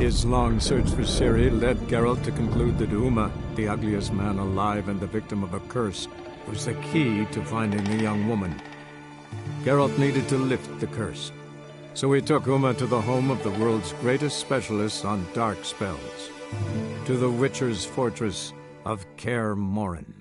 His long search for Ciri led Geralt to conclude that Uma, the ugliest man alive and the victim of a curse, was the key to finding the young woman. Geralt needed to lift the curse, so he took Uma to the home of the world's greatest specialist on dark spells, to the Witcher's fortress of Kaer Morhen.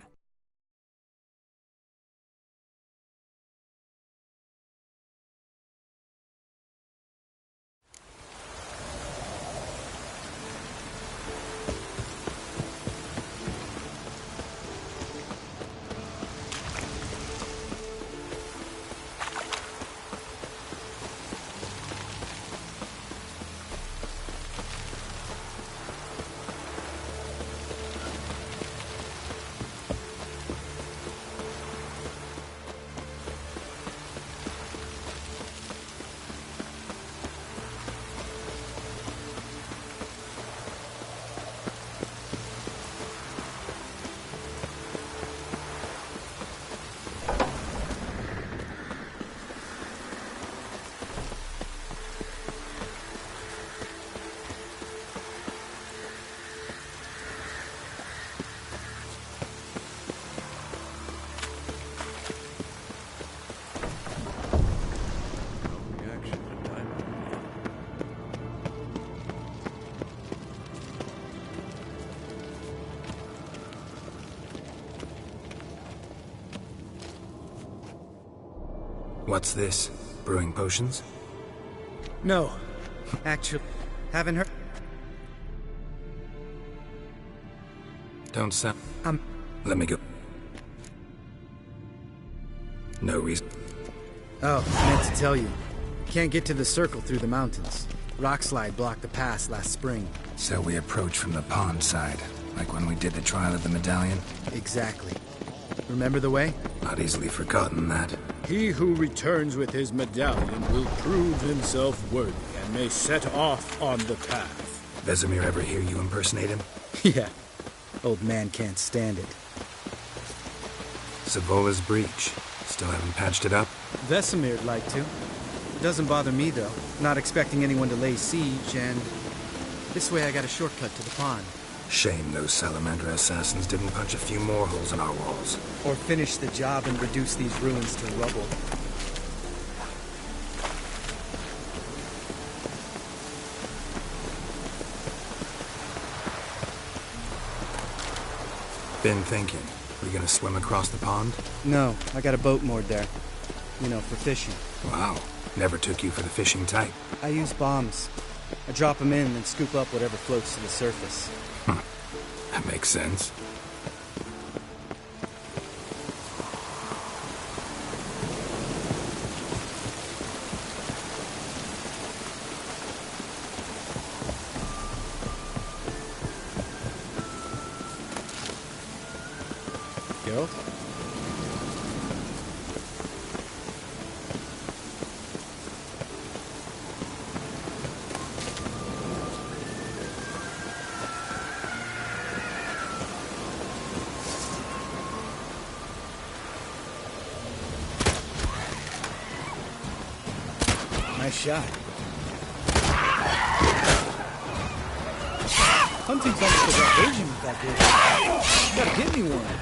What's this? Brewing potions? No. Actually, haven't heard... Don't sound... Let me go. No reason. Oh, I meant to tell you. Can't get to the circle through the mountains. Rockslide blocked the pass last spring. So we approach from the pond side, like when we did the trial of the medallion? Exactly. Remember the way? Not easily forgotten that. He who returns with his medallion will prove himself worthy and may set off on the path. Vesemir ever hear you impersonate him? Yeah. Old man can't stand it. Savola's breach. Still haven't patched it up? Vesemir'd like to. It doesn't bother me, though. Not expecting anyone to lay siege, and... this way I got a shortcut to the pond. Shame those Salamander assassins didn't punch a few more holes in our walls. Or finish the job and reduce these ruins to rubble. Been thinking. We gonna swim across the pond? No, I got a boat moored there. You know, for fishing. Wow. Never took you for the fishing type. I use bombs. I drop them in and scoop up whatever floats to the surface. That makes sense. Geralt? Nice shot. Hunting's almost like a virgin with that bitch. You gotta get me one.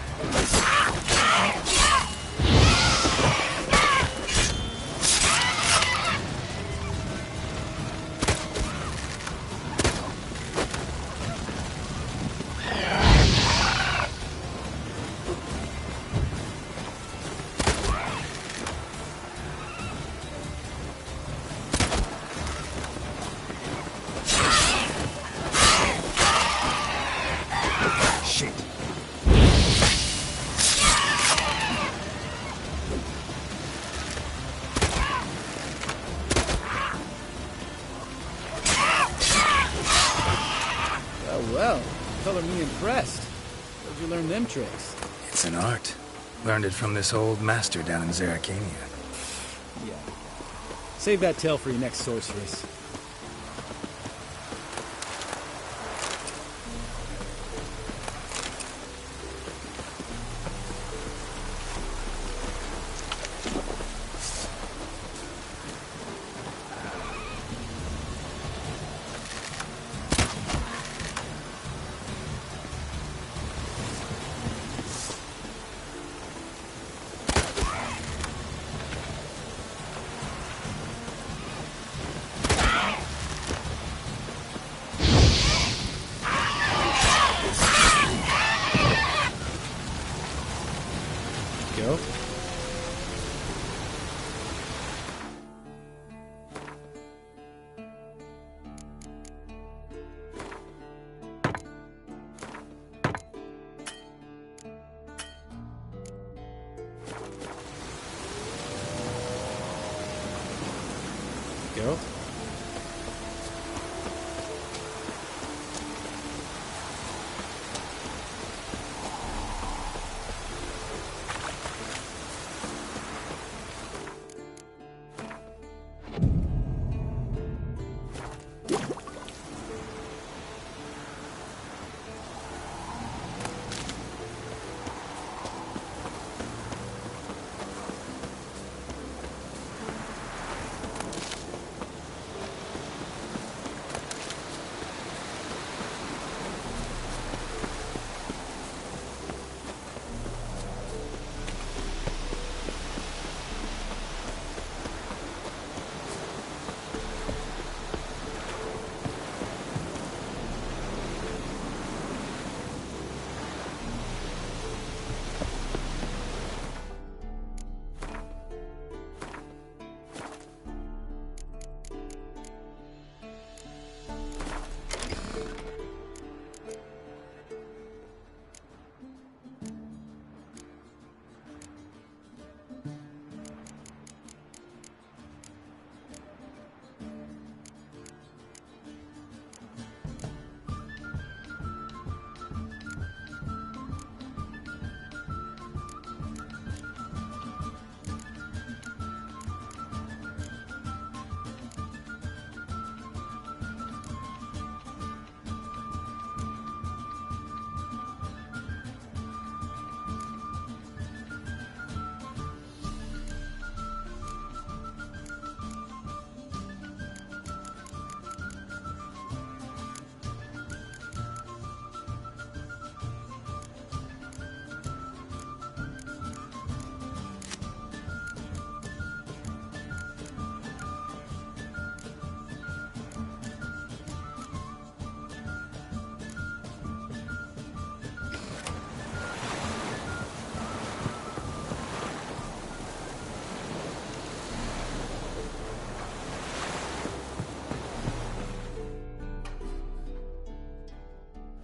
Well, color me impressed. Where'd you learn them tricks? It's an art. Learned it from this old master down in Zerrikania. Yeah. Save that tale for your next sorceress. Geralt?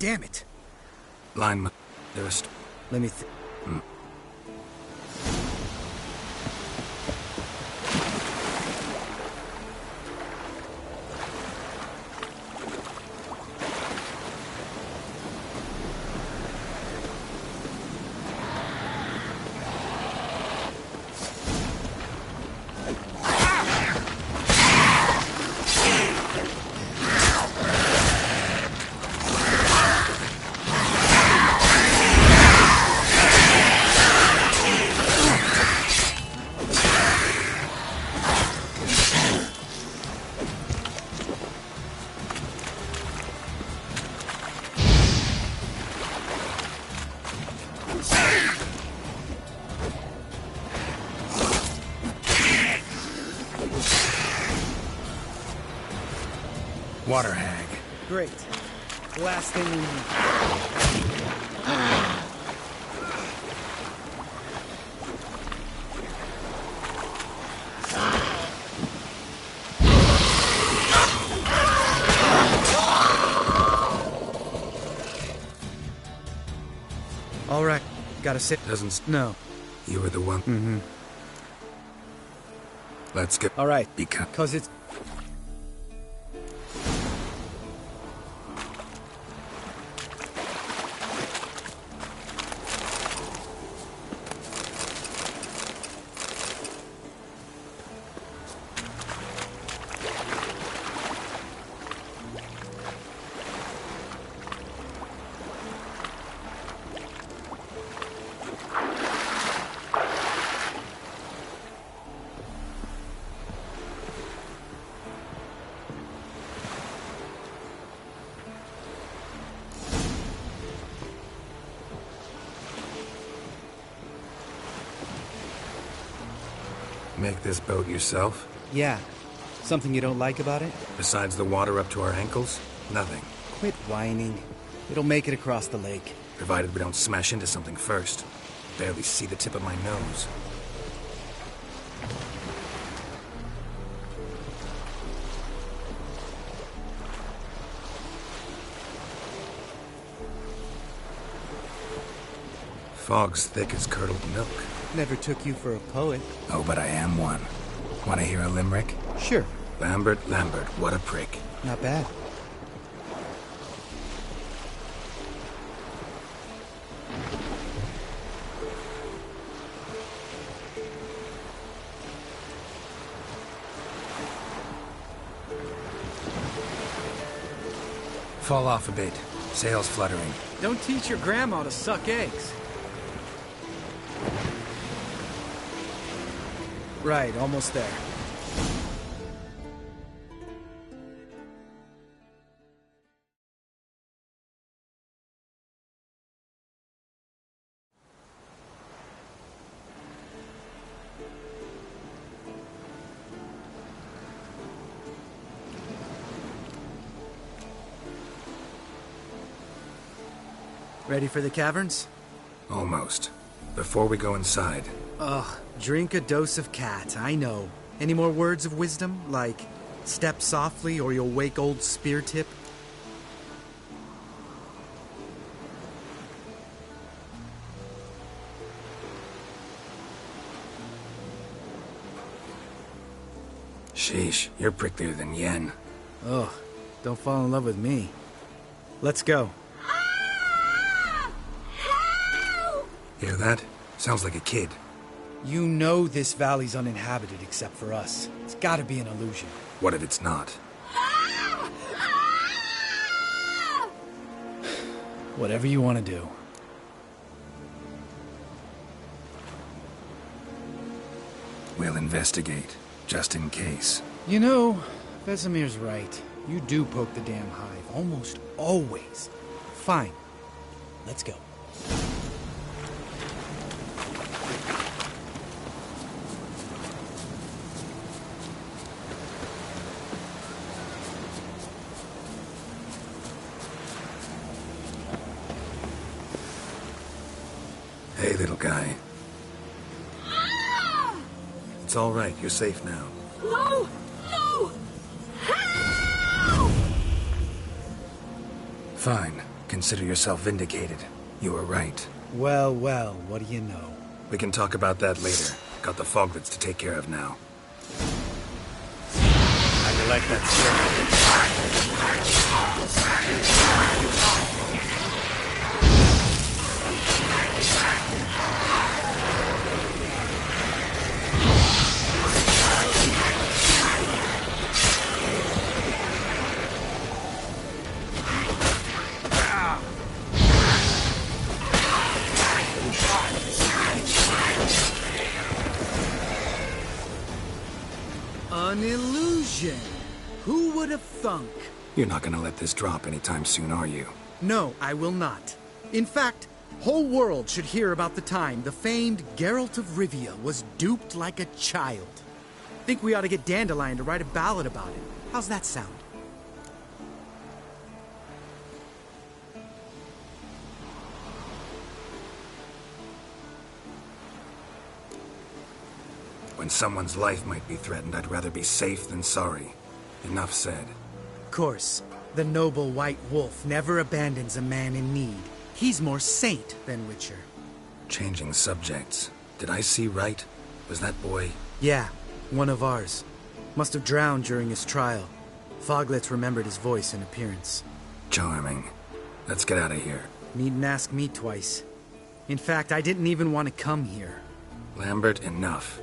Damn it! Lineman. There's... Let me Water hag. Great. Last thing we need. All right. Gotta sit. No. You were the one. Mm-hmm. Let's go. All right. Because it's... Make this boat yourself? Yeah. Something you don't like about it? Besides the water up to our ankles? Nothing. Quit whining. It'll make it across the lake. Provided we don't smash into something first. Barely see the tip of my nose. Fog's thick as curdled milk. Never took you for a poet. Oh, but I am one. Want to hear a limerick? Sure. Lambert, what a prick. Not bad. Fall off a bit. Sails fluttering. Don't teach your grandma to suck eggs. Right, almost there. Ready for the caverns? Almost. Before we go inside, Ugh, drink a dose of cat, I know. Any more words of wisdom? Like, step softly or you'll wake old Spear Tip? sheesh, you're pricklier than Yen. Ugh, don't fall in love with me. Let's go. Hear that? Sounds like a kid. You know this valley's uninhabited except for us. It's gotta be an illusion. What if it's not? Whatever you want to do. We'll investigate, just in case. You know, Vesemir's right. You do poke the damn hive, almost always. Fine. Let's go. Hey, little guy. It's all right. You're safe now. No! No! Help! Fine. Consider yourself vindicated. You were right. Well, well, what do you know? We can talk about that later. Got the foglets to take care of now. How you like that, An illusion. Who would have thunk? You're not gonna let this drop anytime soon, are you? No, I will not. In fact, whole world should hear about the time the famed Geralt of Rivia was duped like a child. Think we ought to get Dandelion to write a ballad about it. How's that sound? When someone's life might be threatened, I'd rather be safe than sorry. Enough said. Of course, the noble white wolf never abandons a man in need. He's more saint than Witcher. Changing subjects. Did I see right? Was that boy... Yeah, one of ours. Must have drowned during his trial. Foglets remembered his voice and appearance. Charming. Let's get out of here. Needn't ask me twice. In fact, I didn't even want to come here. Lambert, enough.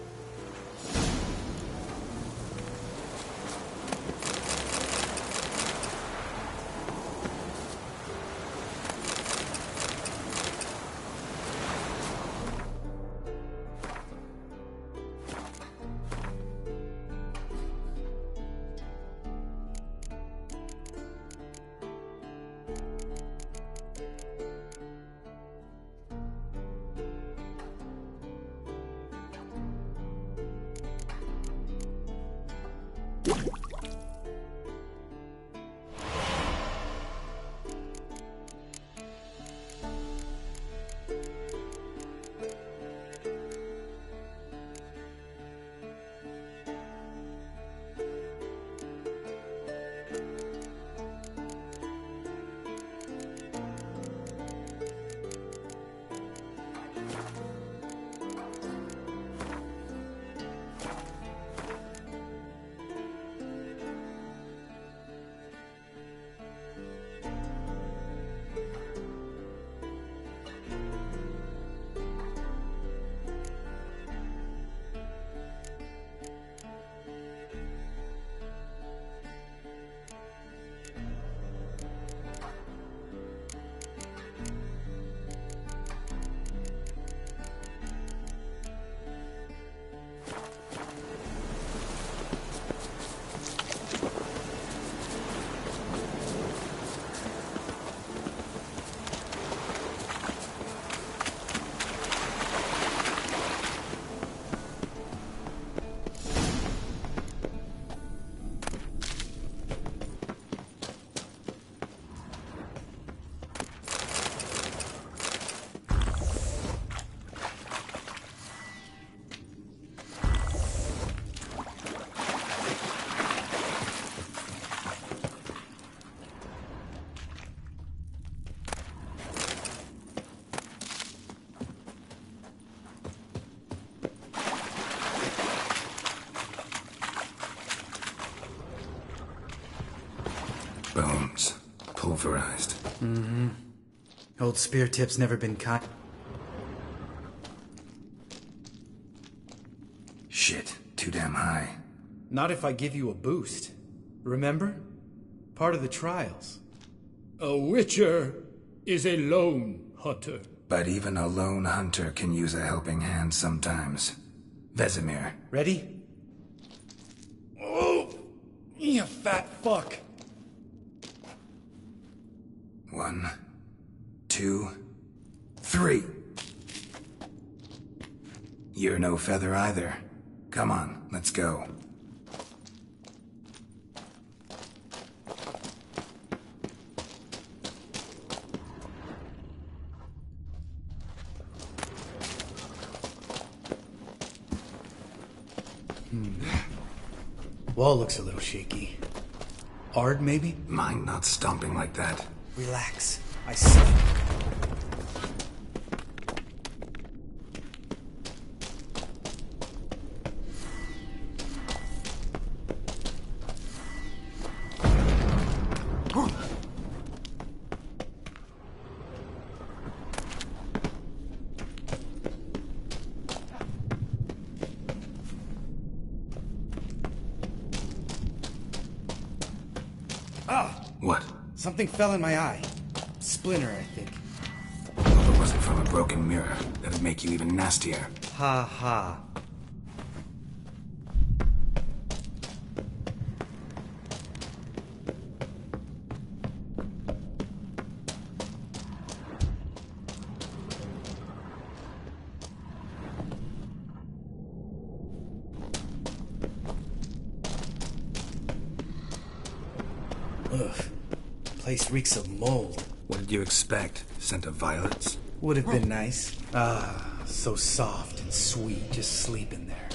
pulverized. Old spear tip's never been kind. Shit, too damn high. Not if I give you a boost. Remember? Part of the trials. A witcher is a lone hunter. But even a lone hunter can use a helping hand sometimes. Vesemir. Ready? Oh! You fat fuck! 1, 2, 3. You're no feather either. Come on, let's go. Wall looks a little shaky. Ard, maybe? Mind not stomping like that. Relax. I sleep. What? Something fell in my eye. Splinter, I think. If it wasn't from a broken mirror, that'd make you even nastier. Ha ha. Ugh. Place reeks of mold. What did you expect? Scent of violets? Would have been nice. Ah, so soft and sweet, just sleeping there.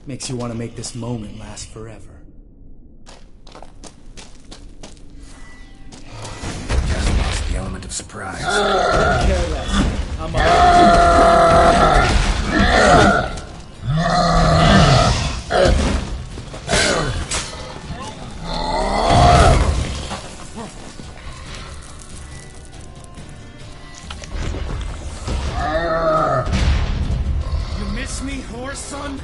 Makes you want to make this moment last forever. Just lost the element of surprise. Care less. I'm up. You miss me, horse son?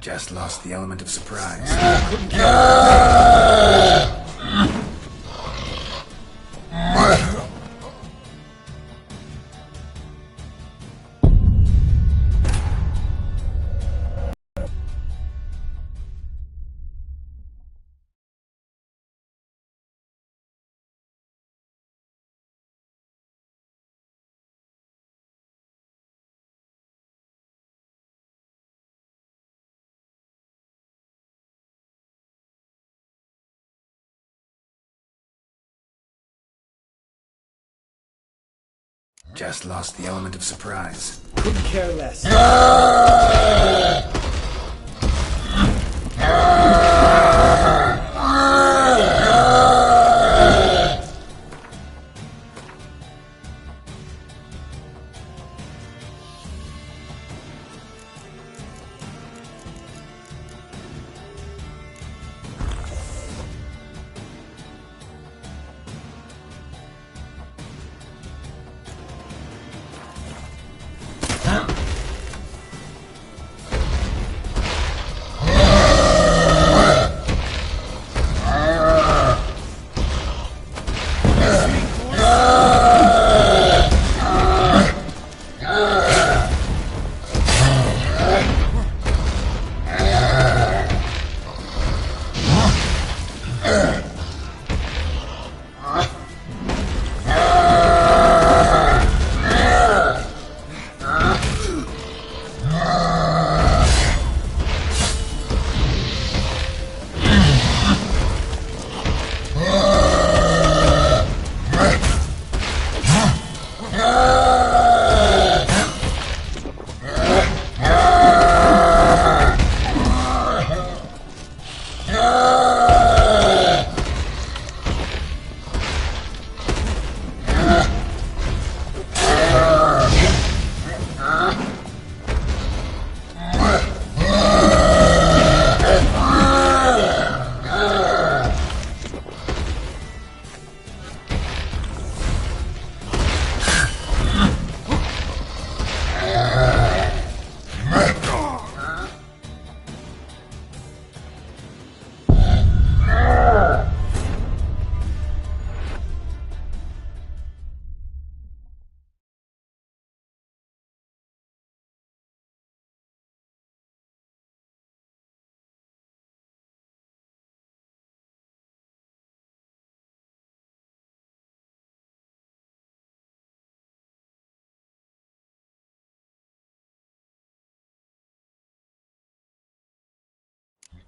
Just lost the element of surprise. Just lost the element of surprise. Couldn't care less.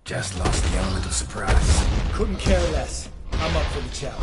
Just lost the element of surprise. Couldn't care less. I'm up for the challenge.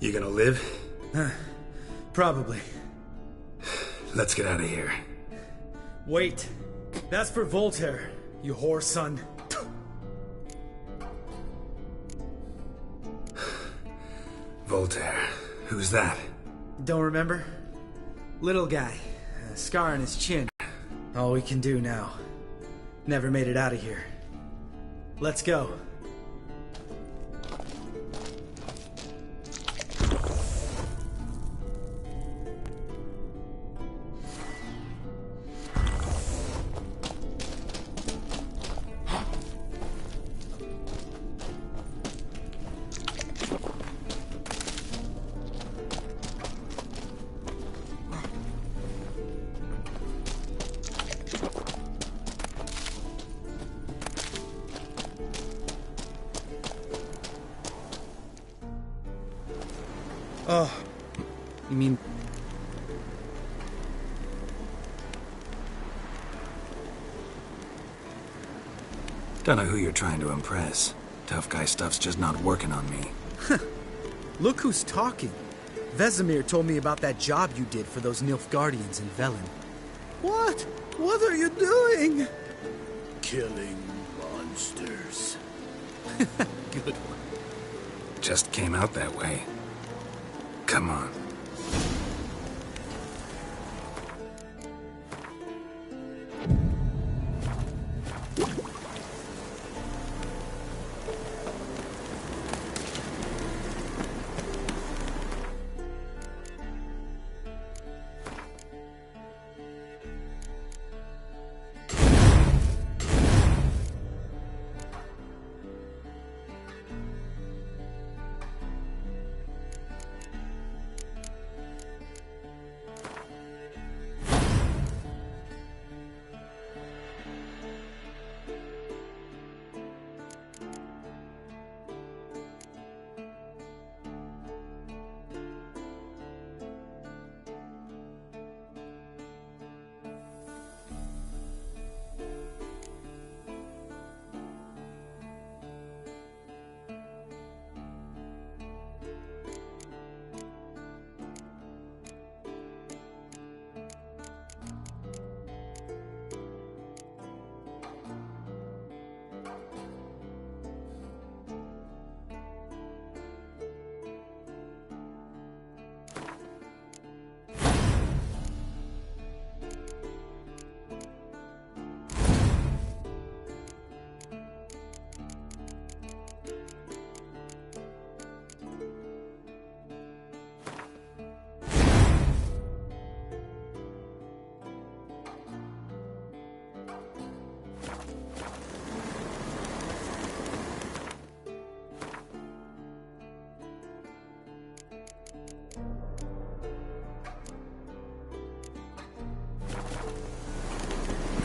You gonna live? Probably. Let's get out of here. Wait. That's for Voltaire, you whore son. Voltaire. Who's that? Don't remember? Little guy. A scar on his chin. All we can do now. Never made it out of here. Let's go. Oh, you mean... Don't know who you're trying to impress. Tough guy stuff's just not working on me. Look who's talking. Vesemir told me about that job you did for those Nilfgaardians in Velen. What? What are you doing? Killing monsters. Good one. Just came out that way. Come on.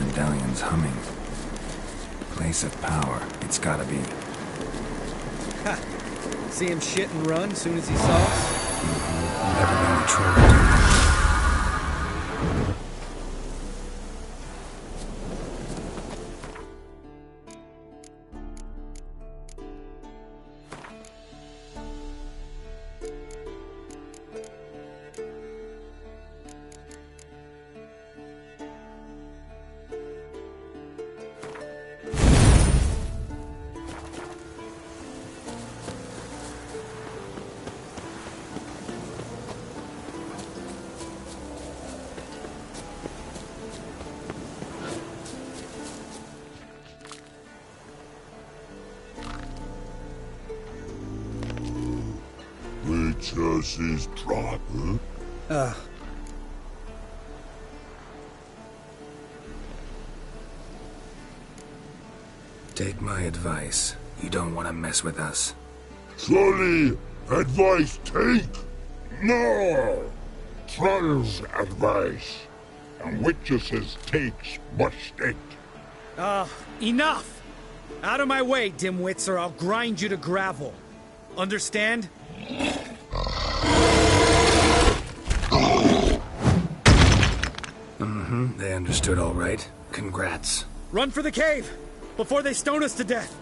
Medallion's humming. Place of power. It's gotta be. Ha! See him shit and run as soon as he saw us? Never known a troll to do that. Is proper. Take my advice. You don't want to mess with us. Trolley advice take? No! Troll's advice. And witches' takes must it. Enough! Out of my way, dimwits, or I'll grind you to gravel. Understand? They understood all right. Congrats. Run for the cave! Before they stone us to death!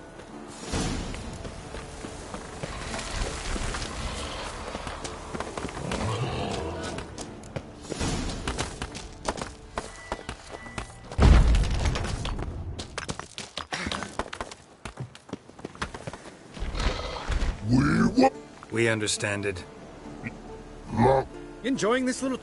We understand it. Enjoying this little...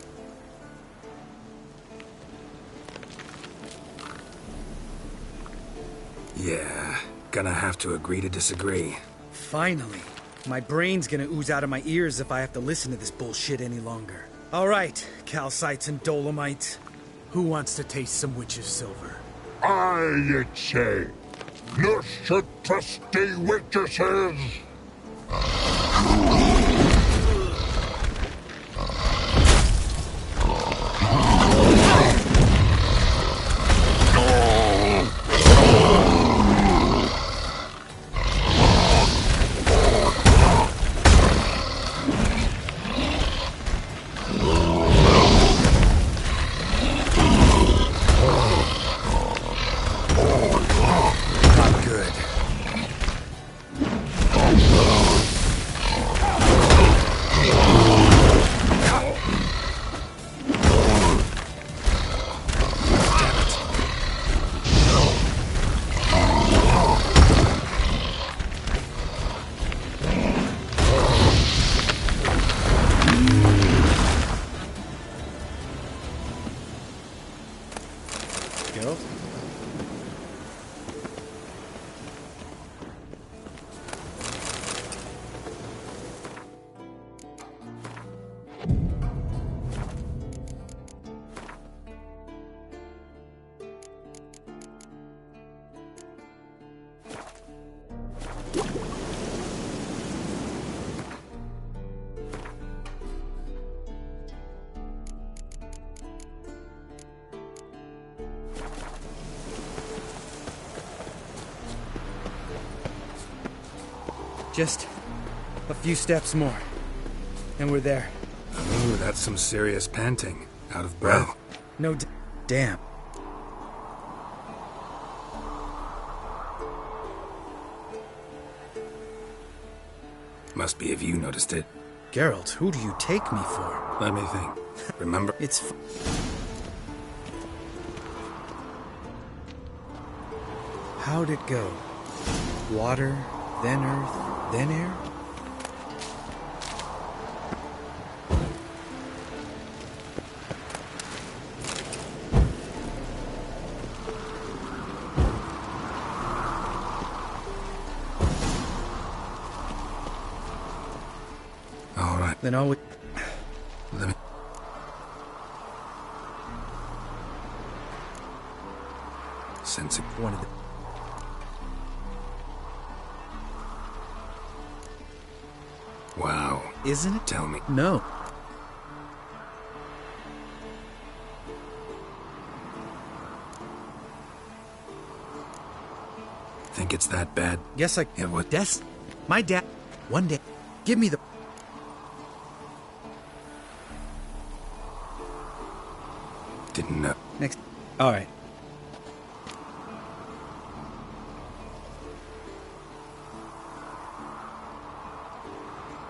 Yeah, gonna have to agree to disagree. Finally. My brain's gonna ooze out of my ears if I have to listen to this bullshit any longer. All right, calcites and dolomites. Who wants to taste some witch's silver? I'd say. No should trusty witches. Not good. Just a few steps more, and we're there. Ooh, that's some serious panting. Out of breath. No damn. Must be if you noticed it. Geralt, who do you take me for? Let me think. Remember? How'd it go? Water, then earth, then air? All right. Then all we... Let me... Sense it. One of the... Wow. Isn't it? Tell me. No. Think it's that bad? Guess I... Yeah, what? My dad... One day... Give me the... Didn't know. Next... Alright.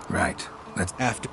Right. Let's... After...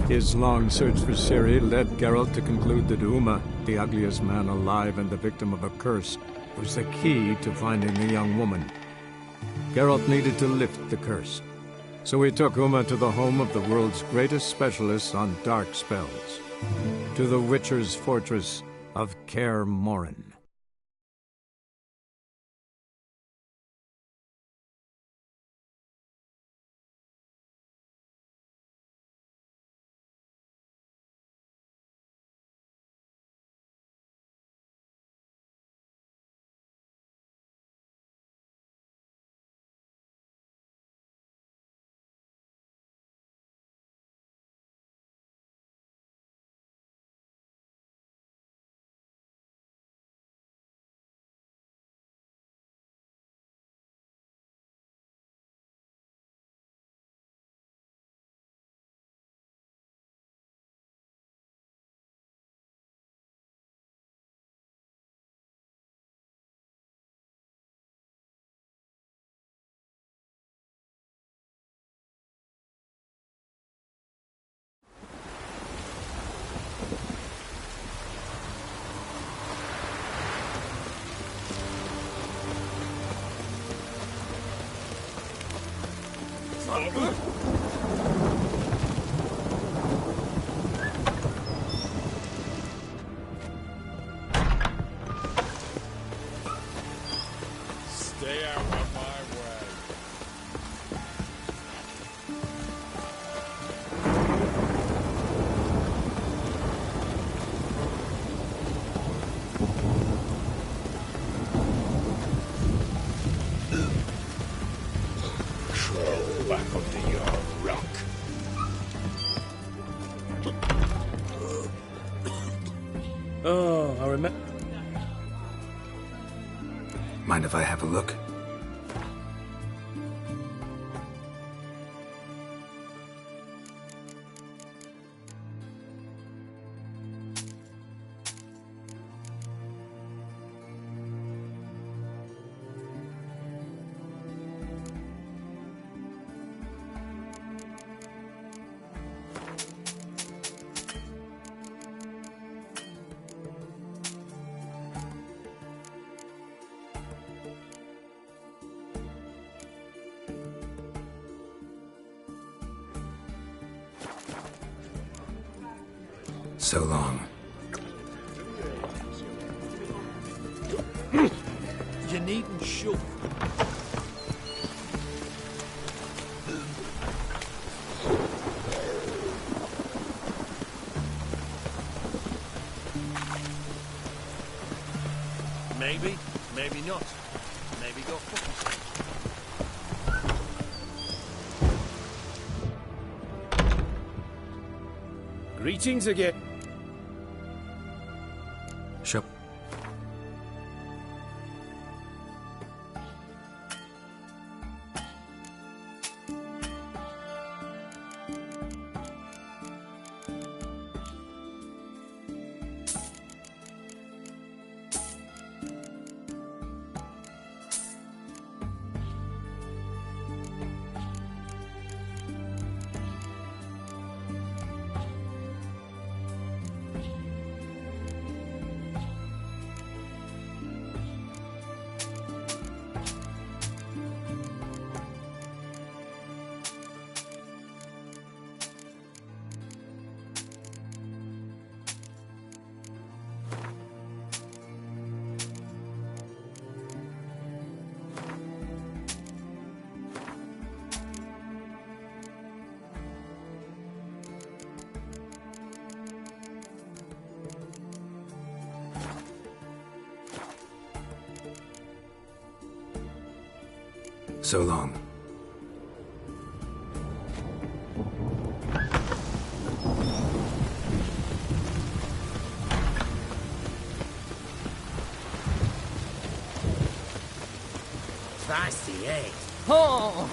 His long search for Ciri led Geralt to conclude that Uma, the ugliest man alive and the victim of a curse, was the key to finding the young woman. Geralt needed to lift the curse, so he took Uma to the home of the world's greatest specialist on dark spells, to the Witcher's fortress of Kaer Morhen. Stay out of my way. Crawl back under your rock. Oh, I remember... Mind if I have a look? So long. You needn't shoot. Maybe, maybe not. Maybe go fucking. Greetings again. Sure. So long. Spicy, eh? Oh!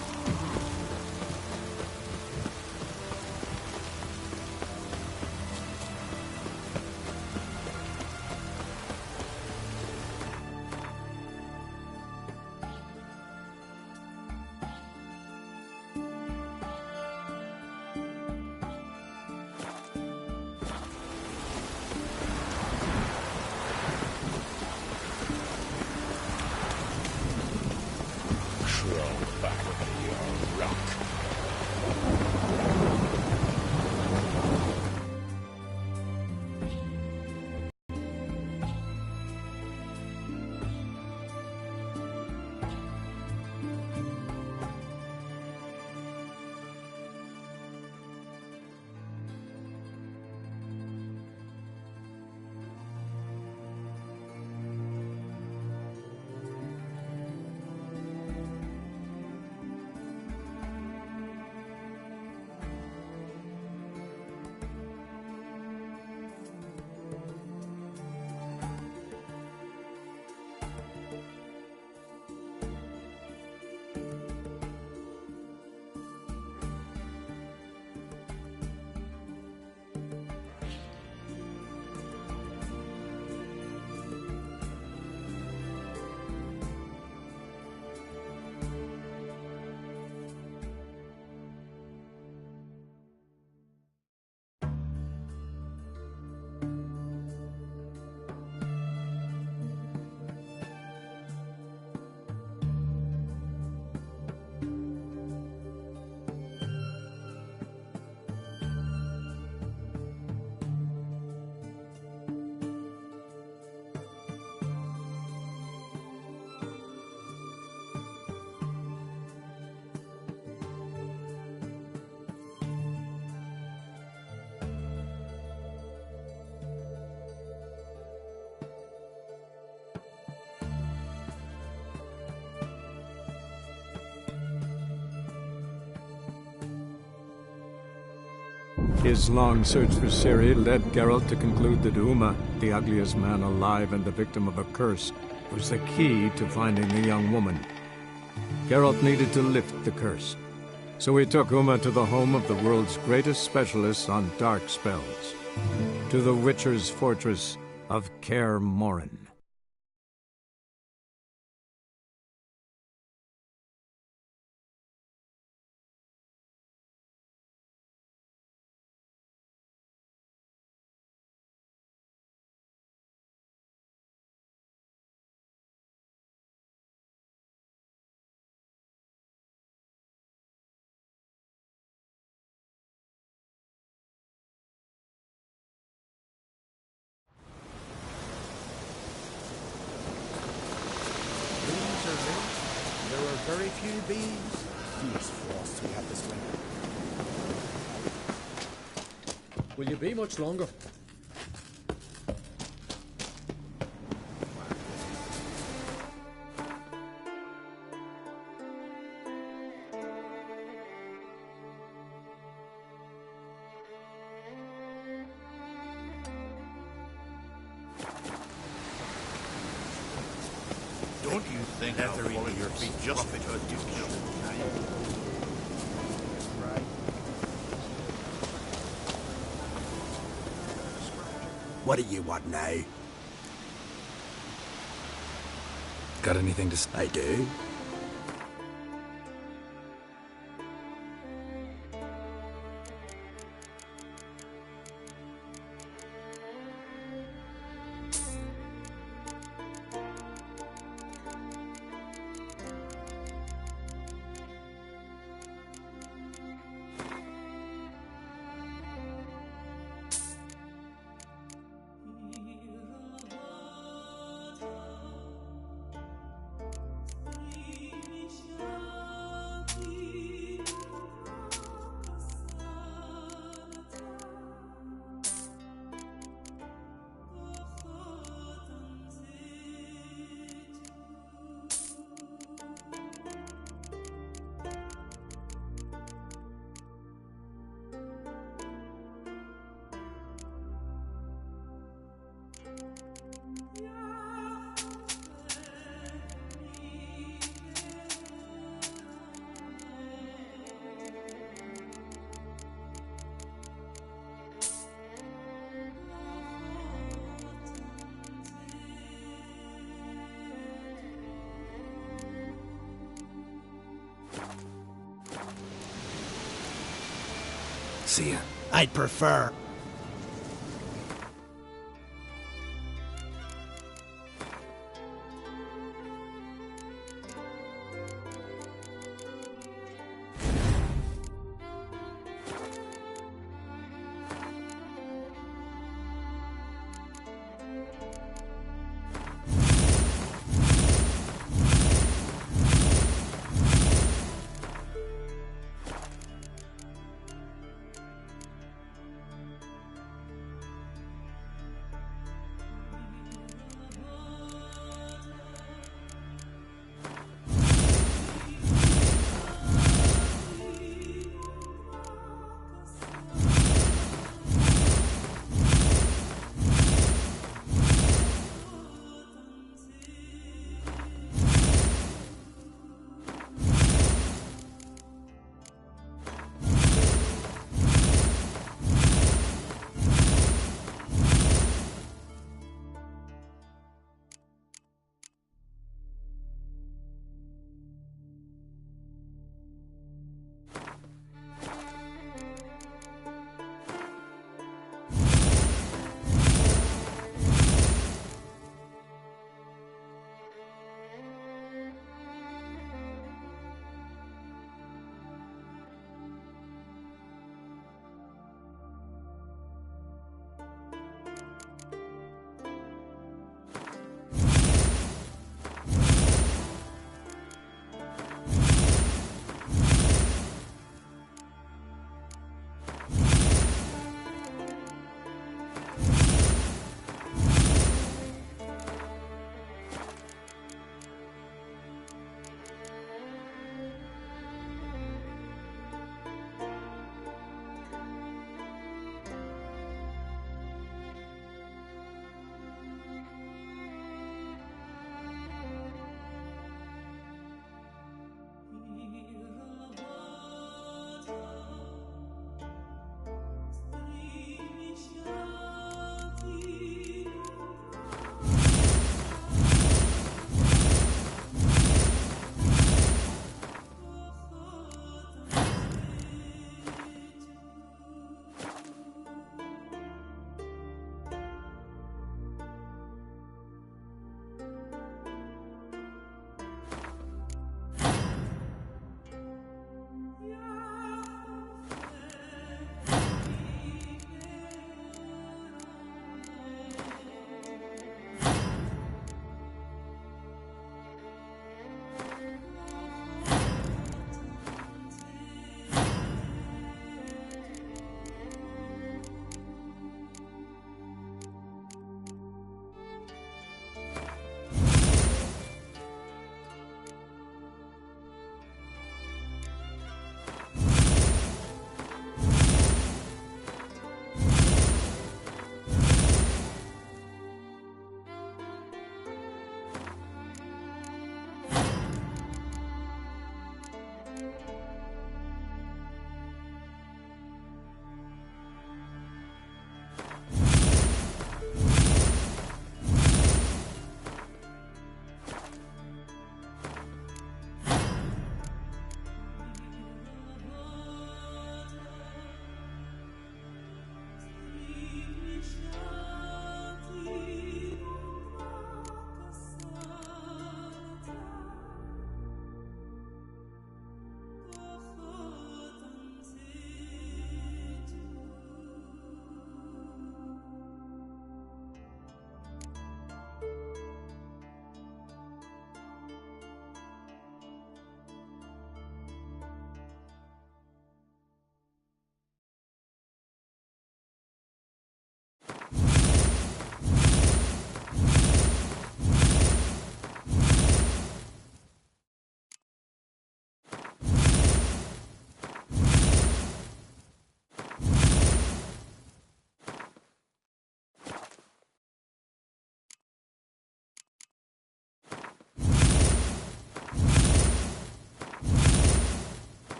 His long search for Ciri led Geralt to conclude that Uma, the ugliest man alive and the victim of a curse, was the key to finding the young woman. Geralt needed to lift the curse, so he took Uma to the home of the world's greatest specialist on dark spells, to the Witcher's fortress of Kaer Morhen. very few bees. Fierce frosts we had this winter. Will you be much longer? Don't you think I'll fall at your feet just because you killed him? What do you want now? Got anything to say? I do. See ya. I'd prefer.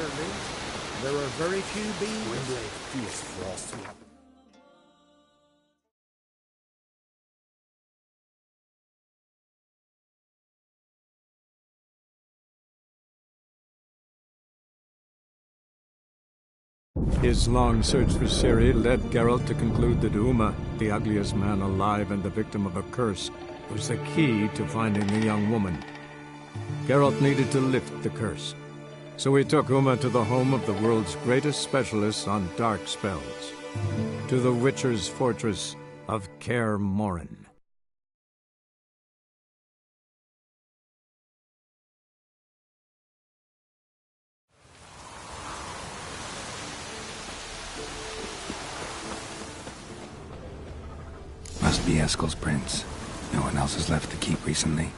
winter lives, there are very few beings. Fierce frost. His long search for Ciri led Geralt to conclude that Uma, the ugliest man alive and the victim of a curse, was the key to finding the young woman. Geralt needed to lift the curse, so he took Uma to the home of the world's greatest specialist on dark spells, to the Witcher's fortress of Kaer Morhen. Must be Eskel's prints. No one else has left the keep recently.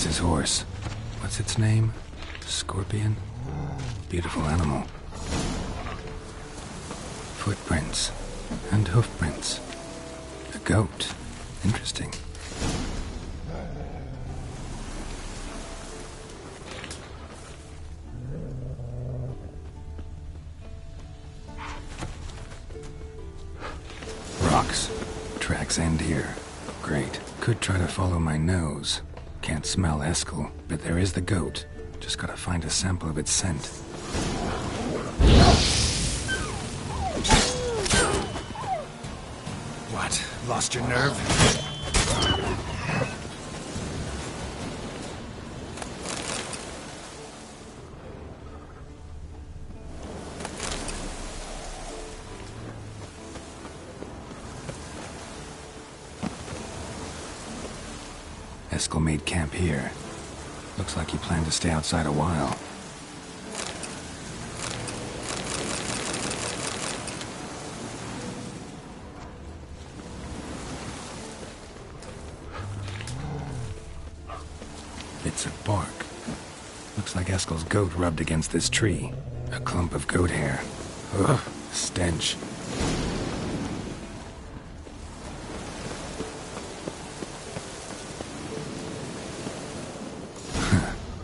His horse. What's its name? Scorpion? Beautiful animal. Footprints. And hoofprints. A goat. Interesting. Rocks. Tracks end here. Great. Could try to follow my nose. Can't smell Eskel, but there is the goat. Just gotta find a sample of its scent. What? Lost your nerve? Eskel made camp here. Looks like he planned to stay outside a while. Bits of bark. Looks like Eskel's goat rubbed against this tree. A clump of goat hair. Ugh, stench.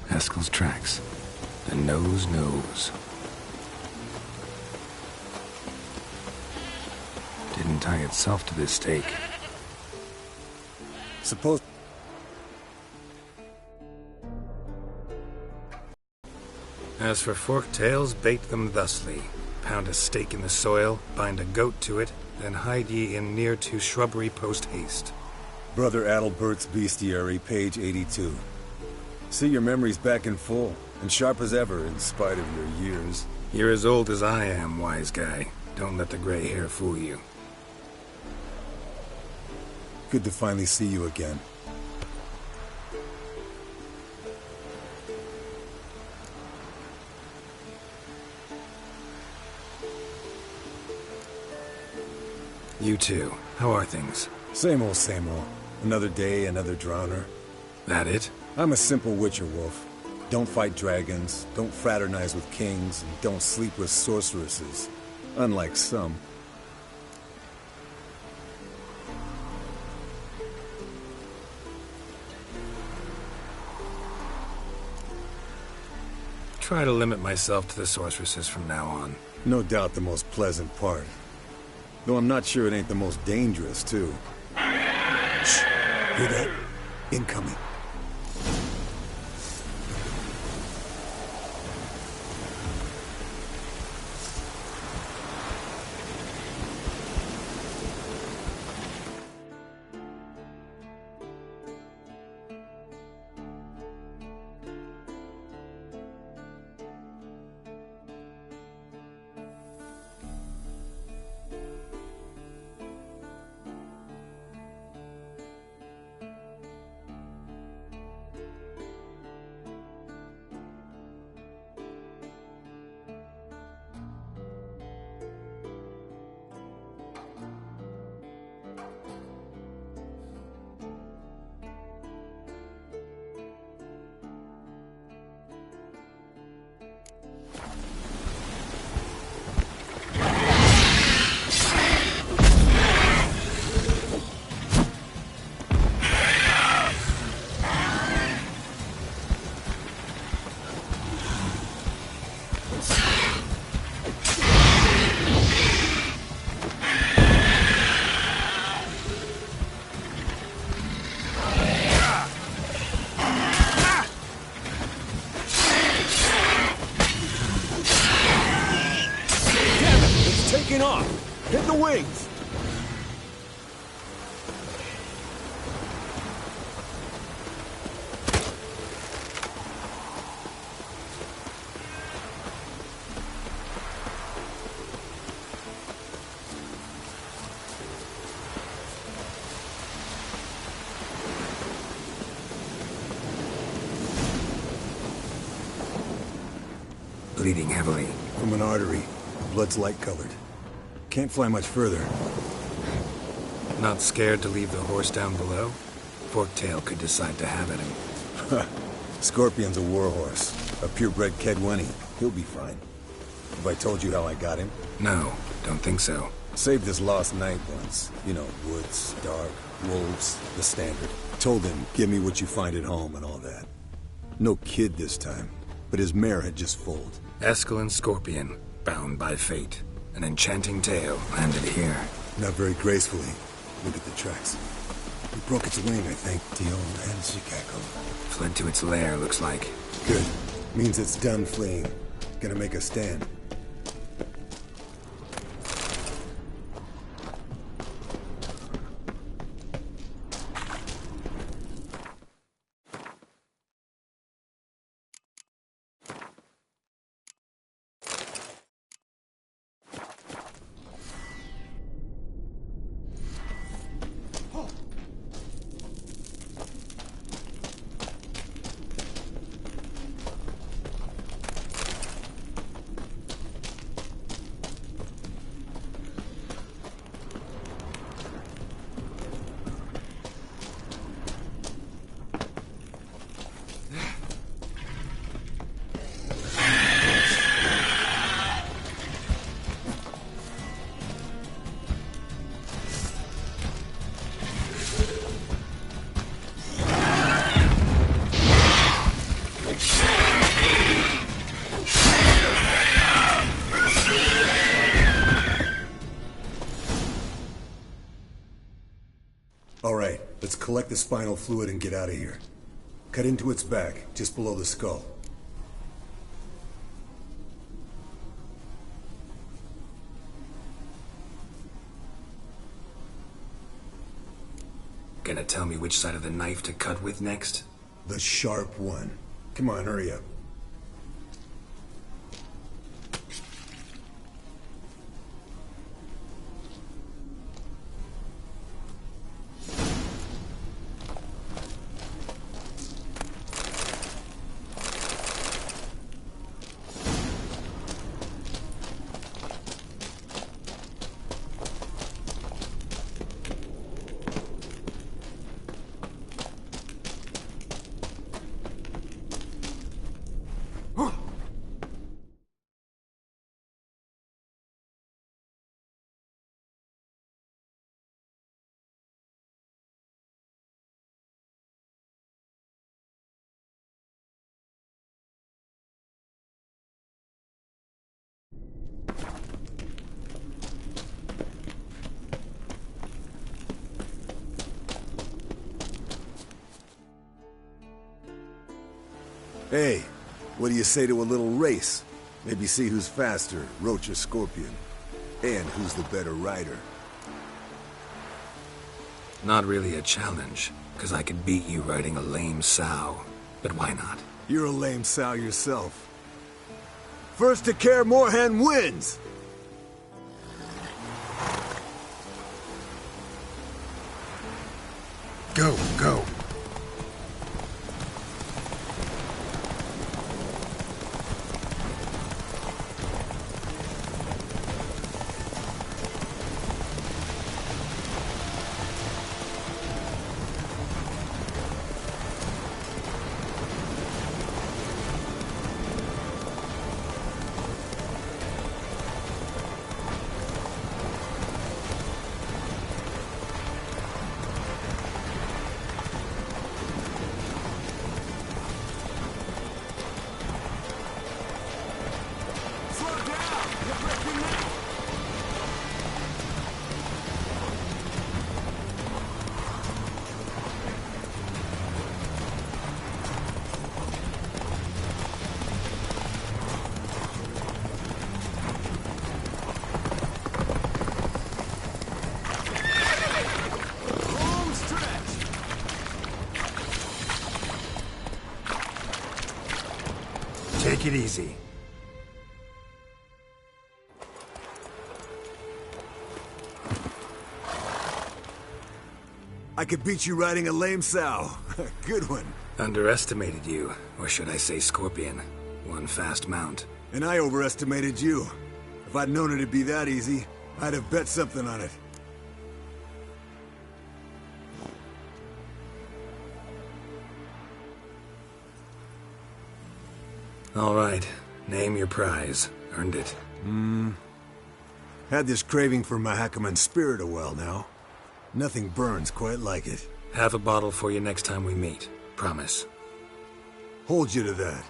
Eskel's tracks. The nose knows. Didn't tie itself to this stake. Suppose... As for forked tails, bait them thusly. Pound a stake in the soil, bind a goat to it, then hide ye in near to shrubbery post-haste. Brother Adalbert's Bestiary, page 82. See your memories back in full, and sharp as ever in spite of your years. You're as old as I am, wise guy. Don't let the gray hair fool you. Good to finally see you again. You too. How are things? Same old, same old. Another day, another drowner. That it? I'm a simple witcher wolf. Don't fight dragons, don't fraternize with kings, and don't sleep with sorceresses. Unlike some. Try to limit myself to the sorceresses from now on. No doubt the most pleasant part. Though I'm not sure it ain't the most dangerous, too. Shh! Hear that? Incoming. Hit the wings! Bleeding heavily. From an artery. Blood's light-colored. Can't fly much further. Not scared to leave the horse down below? Forktail could decide to have at him. Scorpion's a warhorse. A purebred Kedwenny. He'll be fine. Have I told you how I got him? No, don't think so. Saved his lost knight once. You know, woods, dark, wolves, the standard. Told him, give me what you find at home and all that. No kid this time, but his mare had just foaled. Escalon Scorpion, bound by fate. An enchanting tale landed here. Not very gracefully. Look at the tracks. It broke its wing, I think. The old Hanshikako. Fled to its lair, looks like. Good. Means it's done fleeing. Gonna make a stand. Alright, let's collect the spinal fluid and get out of here. Cut into its back, just below the skull. Gonna tell me which side of the knife to cut with next? The sharp one. Come on, hurry up. Hey, what do you say to a little race? Maybe see who's faster, Roach or Scorpion. And who's the better rider. Not really a challenge, because I could beat you riding a lame sow. But why not? You're a lame sow yourself. First to Kaer Morhen wins! Go, go. Take it easy. I could beat you riding a lame sow. Good one. Underestimated you, or should I say Scorpion. One fast mount. And I overestimated you. If I'd known it'd be that easy, I'd have bet something on it. All right. Name your prize. Earned it. Had this craving for Mahakaman spirit a while now. Nothing burns quite like it. Have a bottle for you next time we meet. Promise. Hold you to that.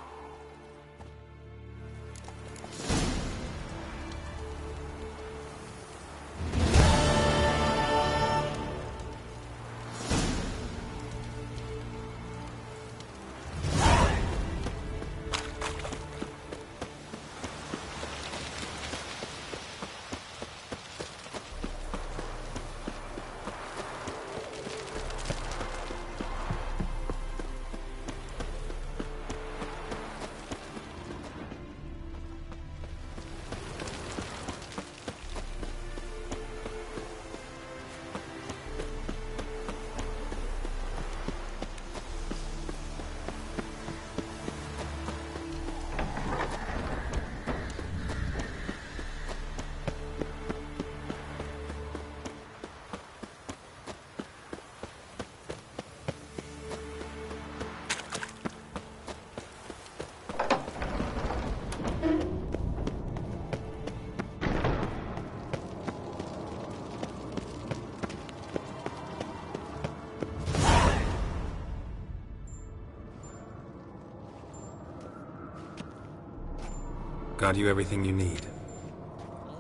Got you everything you need.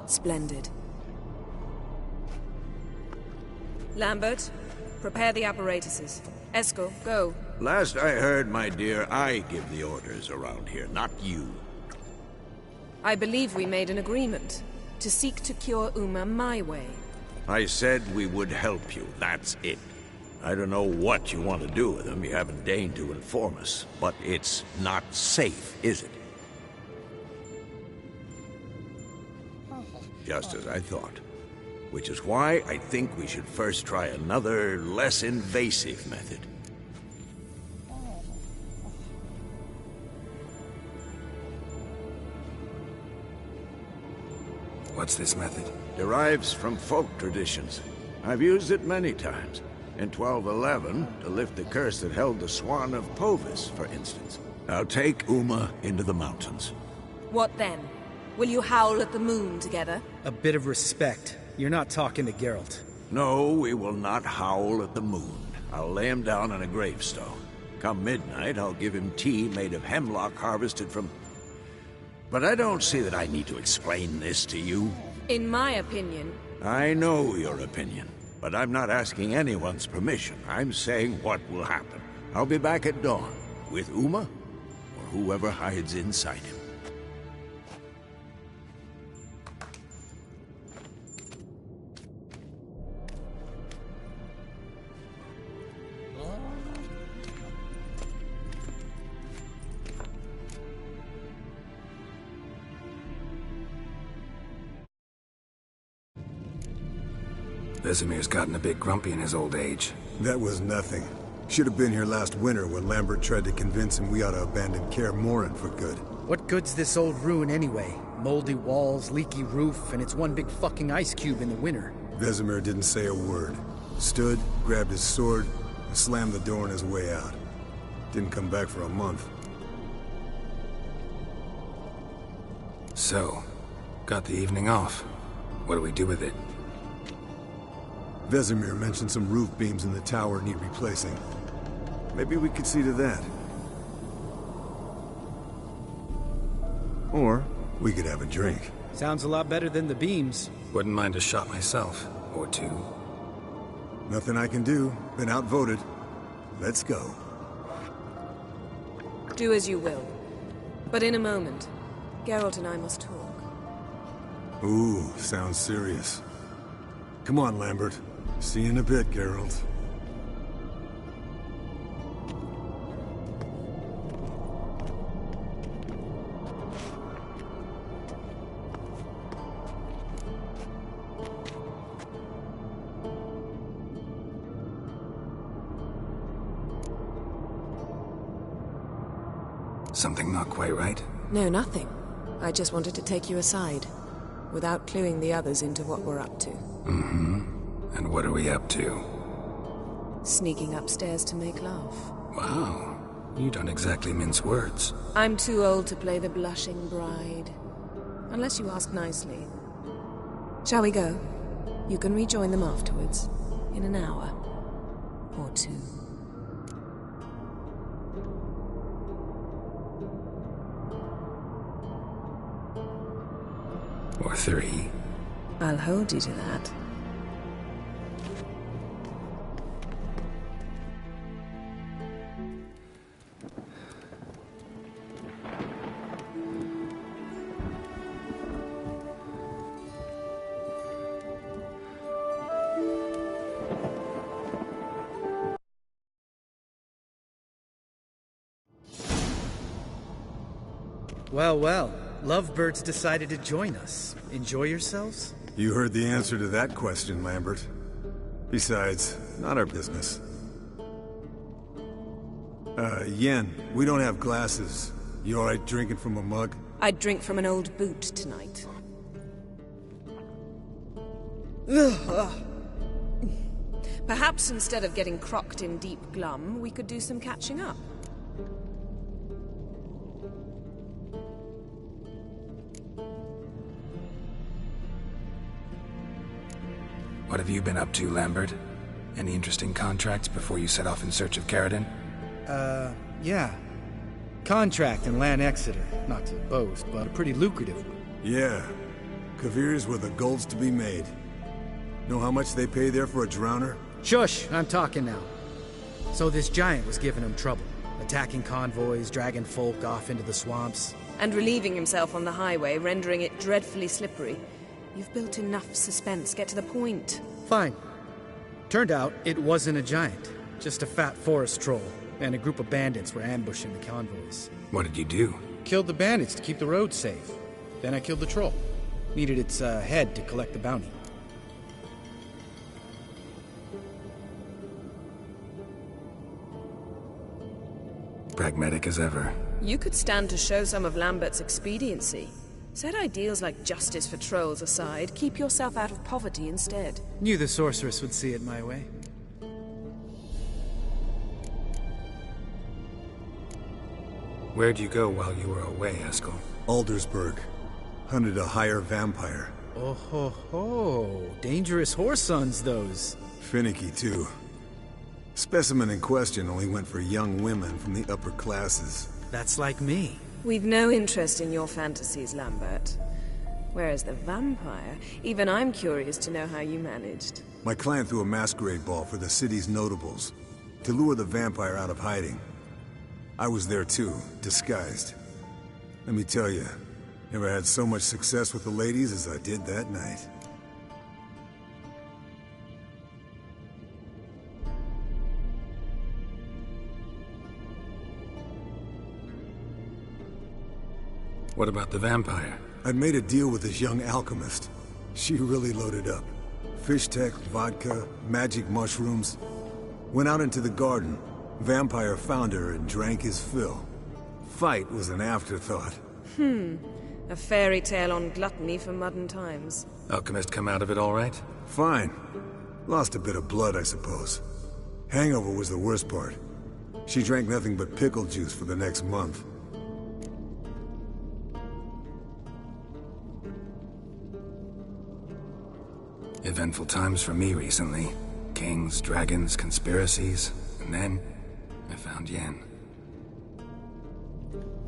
Splendid. Lambert, prepare the apparatuses. Eskel, go. Last I heard, my dear, I give the orders around here, not you. I believe we made an agreement to seek to cure Uma my way. I said we would help you, that's it. I don't know what you want to do with him, you haven't deigned to inform us, but it's not safe, is it? Just as I thought. Which is why I think we should first try another, less invasive method. What's this method? Derives from folk traditions. I've used it many times. In 1211, to lift the curse that held the Swan of Povis, for instance. I'll take Uma into the mountains. What then? Will you howl at the moon together? A bit of respect. You're not talking to Geralt. No, we will not howl at the moon. I'll lay him down on a gravestone. Come midnight, I'll give him tea made of hemlock harvested from... But I don't see that I need to explain this to you. In my opinion... I know your opinion, but I'm not asking anyone's permission. I'm saying what will happen. I'll be back at dawn, with Uma, or whoever hides inside him. Vesemir's gotten a bit grumpy in his old age. That was nothing. Should have been here last winter when Lambert tried to convince him we ought to abandon Kaer Morhen for good. What good's this old ruin anyway? Moldy walls, leaky roof, and it's one big fucking ice cube in the winter. Vesemir didn't say a word. Stood, grabbed his sword, and slammed the door on his way out. Didn't come back for a month. So, got the evening off. What do we do with it? Vesemir mentioned some roof beams in the tower need replacing. Maybe we could see to that. Or we could have a drink. Sounds a lot better than the beams. Wouldn't mind a shot myself, or two. Nothing I can do. Been outvoted. Let's go. Do as you will. But in a moment, Geralt and I must talk. Ooh, sounds serious. Come on, Lambert. See you in a bit, Geralt. Something not quite right? No, nothing. I just wanted to take you aside, without cluing the others into what we're up to. Mm-hmm. And what are we up to? Sneaking upstairs to make love. Wow. You don't exactly mince words. I'm too old to play the blushing bride. Unless you ask nicely. Shall we go? You can rejoin them afterwards. In an hour. Or two. Or 3. I'll hold you to that. Well, well. Lovebirds decided to join us. Enjoy yourselves? You heard the answer to that question, Lambert. Besides, not our business. Yen, we don't have glasses. You alright drinking from a mug? I'd drink from an old boot tonight. Perhaps instead of getting crocked in deep glum, we could do some catching up. What have you been up to, Lambert? Any interesting contracts before you set off in search of Caridin? Yeah. Contract in Lan Exeter. Not to boast, but a pretty lucrative one. Yeah. Kavir's where the gold's to be made. Know how much they pay there for a drowner? Shush! I'm talking now. So this giant was giving him trouble. Attacking convoys, dragging folk off into the swamps. And relieving himself on the highway, rendering it dreadfully slippery. You've built enough suspense. Get to the point. Fine. Turned out, it wasn't a giant. Just a fat forest troll. And a group of bandits were ambushing the convoys. What did you do? Killed the bandits to keep the road safe. Then I killed the troll. Needed its head to collect the bounty. Pragmatic as ever. You could stand to show some of Lambert's expediency. Set ideals like justice for trolls aside, keep yourself out of poverty instead. Knew the sorceress would see it my way. Where'd you go while you were away, Eskel? Aldersburg. Hunted a higher vampire. Oh ho ho. Dangerous whoresons, those. Finicky, too. Specimen in question only went for young women from the upper classes. That's like me. We've no interest in your fantasies, Lambert. Whereas the vampire, even I'm curious to know how you managed. My clan threw a masquerade ball for the city's notables, to lure the vampire out of hiding. I was there too, disguised. Let me tell you, never had so much success with the ladies as I did that night. What about the vampire? I'd made a deal with this young alchemist. She really loaded up. Fish tech, vodka, magic mushrooms. Went out into the garden. Vampire found her and drank his fill. Fight was an afterthought. A fairy tale on gluttony for modern times. Alchemist come out of it all right? Fine. Lost a bit of blood, I suppose. Hangover was the worst part. She drank nothing but pickle juice for the next month. Eventful times for me recently. Kings, dragons, conspiracies. And then, I found Yen.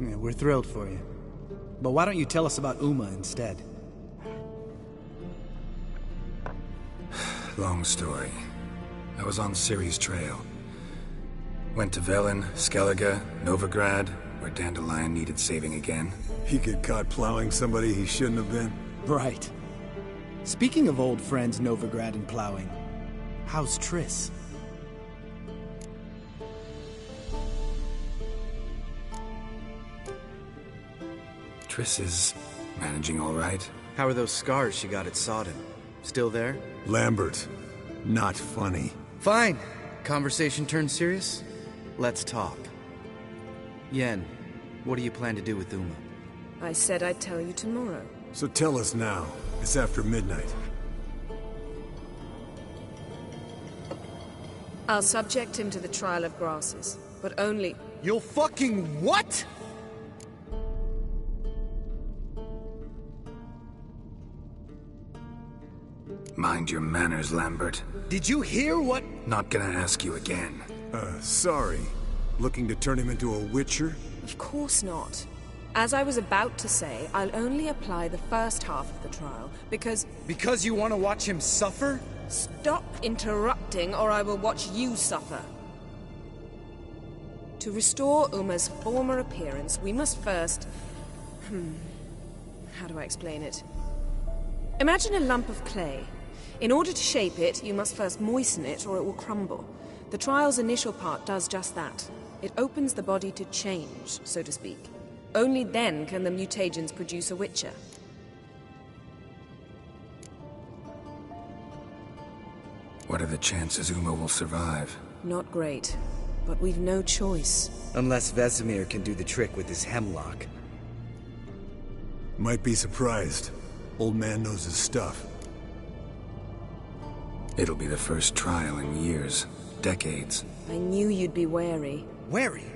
Yeah, we're thrilled for you. But why don't you tell us about Uma instead? Long story. I was on Ciri's trail. Went to Velen, Skellige, Novigrad, where Dandelion needed saving again. He get caught plowing somebody he shouldn't have been. Right. Speaking of old friends Novigrad and plowing, how's Triss? Triss is managing all right. How are those scars she got at Sodden? Still there? Lambert, not funny. Fine. Conversation turned serious? Let's talk. Yen, What do you plan to do with Uma? I said I'd tell you tomorrow. So tell us now. It's after midnight. I'll subject him to the trial of grasses, but only... You'll fucking what? Mind your manners, Lambert. Did you hear what? Not gonna ask you again. Sorry. Looking to turn him into a witcher? Of course not. As I was about to say, I'll only apply the first half of the trial, because... Because you want to watch him suffer? Stop interrupting, or I will watch you suffer. To restore Uma's former appearance, we must first... How do I explain it? Imagine a lump of clay. In order to shape it, you must first moisten it, or it will crumble. The trial's initial part does just that. It opens the body to change, so to speak. Only then can the mutagens produce a witcher. What are the chances Uma will survive? Not great, but we've no choice. Unless Vesemir can do the trick with his hemlock. Might be surprised. Old man knows his stuff. It'll be the first trial in years. Decades. I knew you'd be wary. Wary?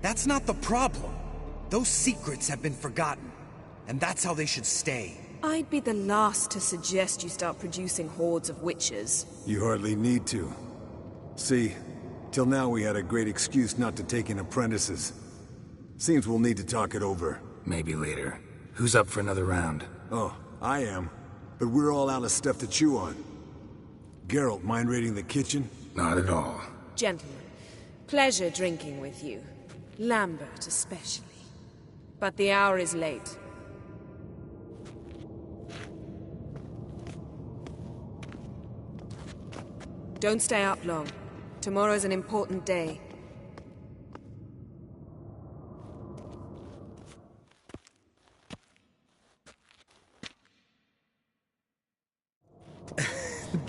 That's not the problem. Those secrets have been forgotten, and that's how they should stay. I'd be the last to suggest you start producing hordes of witches. You hardly need to. See, till now we had a great excuse not to take in apprentices. Seems we'll need to talk it over. Maybe later. Who's up for another round? Oh, I am. But we're all out of stuff to chew on. Geralt, mind raiding the kitchen? Not at all. Gentlemen, pleasure drinking with you. Lambert especially. But the hour is late. Don't stay up long. Tomorrow's an important day.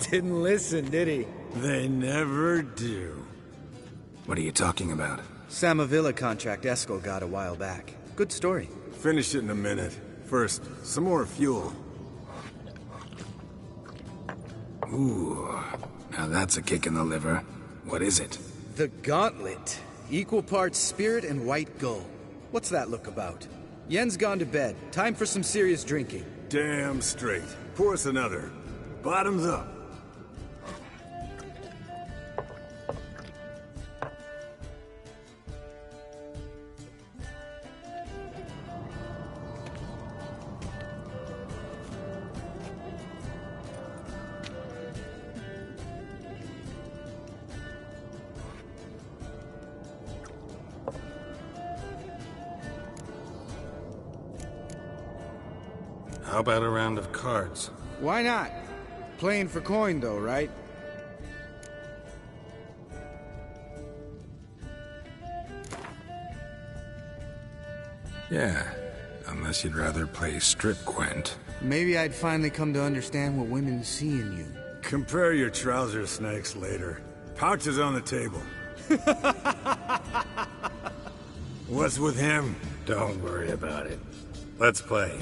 Didn't listen, did he? They never do. What are you talking about? Samavilla contract Eskel got a while back. Good story. Finish it in a minute. First, some more fuel. Ooh, now that's a kick in the liver. What is it? The Gauntlet. Equal parts spirit and white gull. What's that look about? Yen's gone to bed. Time for some serious drinking. Damn straight. Pour us another. Bottoms up. How about a round of cards? Why not? Playing for coin, though, right? Yeah, unless you'd rather play strip Gwent. Maybe I'd finally come to understand what women see in you. Compare your trouser snakes later. Pouch is on the table. What's with him? Don't worry about it. Let's play.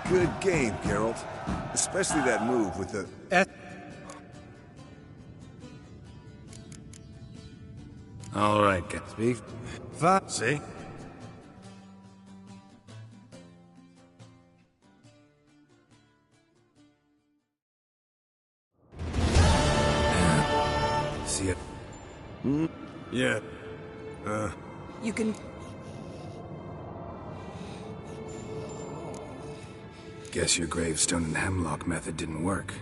Good game, Geralt. Especially that move with the... All right, Gatsby. See? See it? Yeah. You can... Guess your gravestone and hemlock method didn't work.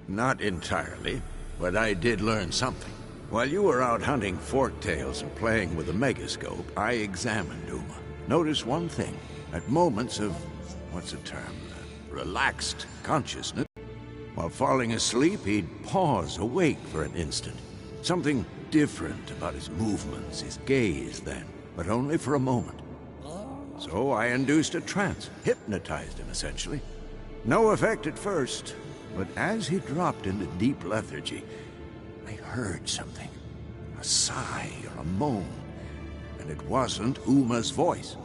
Not entirely, but I did learn something. While you were out hunting forktails and playing with the megascope, I examined Uma. Notice one thing. At moments of, what's the term, relaxed consciousness, while falling asleep, he'd pause awake for an instant. Something different about his movements, his gaze then, but only for a moment. So I induced a trance, hypnotized him essentially. No effect at first, but as he dropped into deep lethargy, I heard something. A sigh or a moan. And it wasn't Uma's voice.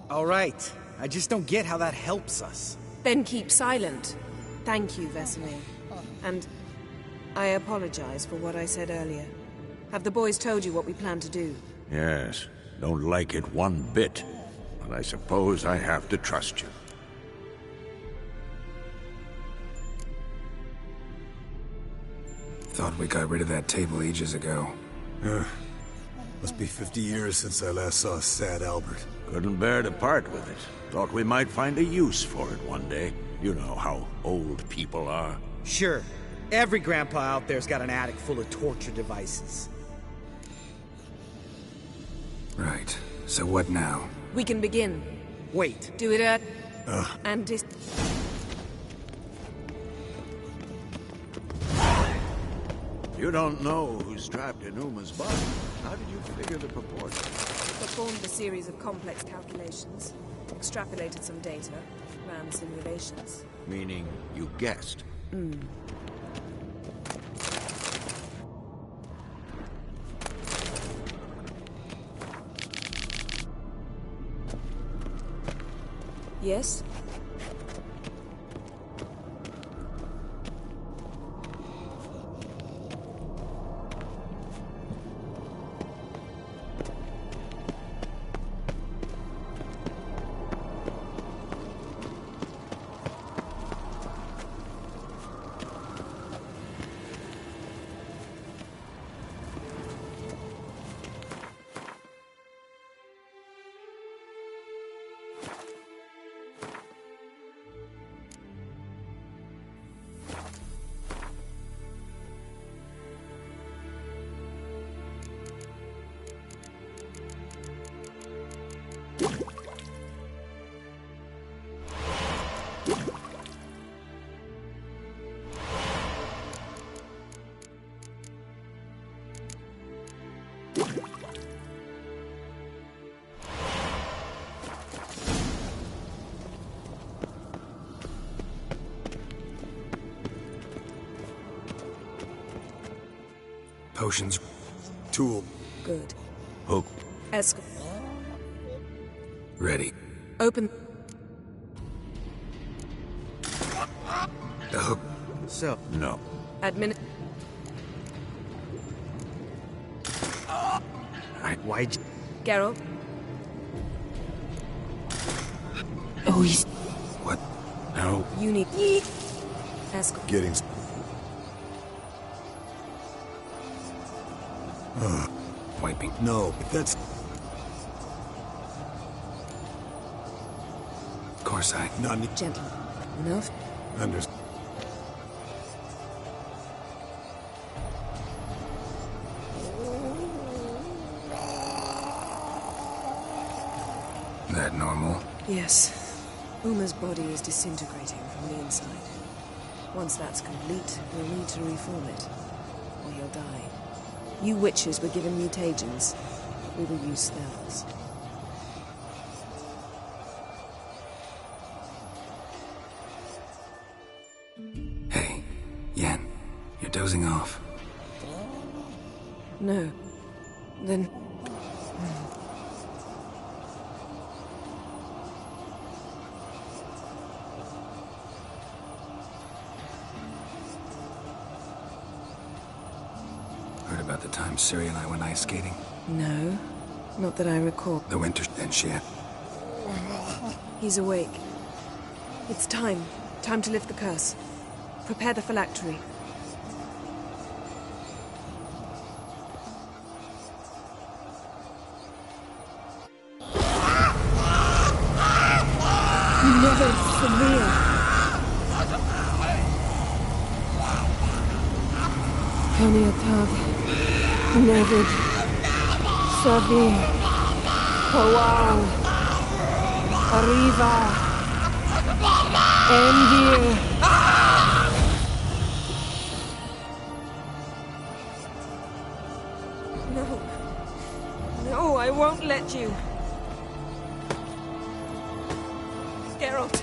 All right. I just don't get how that helps us. Then keep silent. Thank you, Vesemir. And I apologize for what I said earlier. Have the boys told you what we plan to do? Yes. Don't like it one bit. But I suppose I have to trust you. Thought we got rid of that table ages ago. Must be 50 years since I last saw sad Albert. Couldn't bear to part with it. Thought we might find a use for it one day. You know how old people are. Sure. Every grandpa out there's got an attic full of torture devices. Right. So what now? We can begin. Wait. Do it at... and You don't know who's trapped in Uma's body. How did you figure the proportions? Performed a series of complex calculations. Extrapolated some data. Ran simulations. Meaning you guessed. Yes? Potions. Tool. Good. Hook. Escort. Ready. Open. The hook. So, No. Admin. why'd you... Geralt. Oh, he's... What? No. You need... Escort. Getting... Wiping. No, but that's... Of course I... Not... Gentle. Enough? Understand. That normal? Yes. Uma's body is disintegrating from the inside. Once that's complete, we'll need to reform it, or he'll die. You witches were given mutagens. We will use spells. Hey, Yen, you're dozing off. No. Then... about the time Ciri and I went ice skating? No, not that I recall. The winter and shit. He's awake. It's time. Time to lift the curse. Prepare the phylactery. Never severe. Peniatad, Nevid, Savir, Kowal, Arriva, Endir. No. No, I won't let you. Geralt,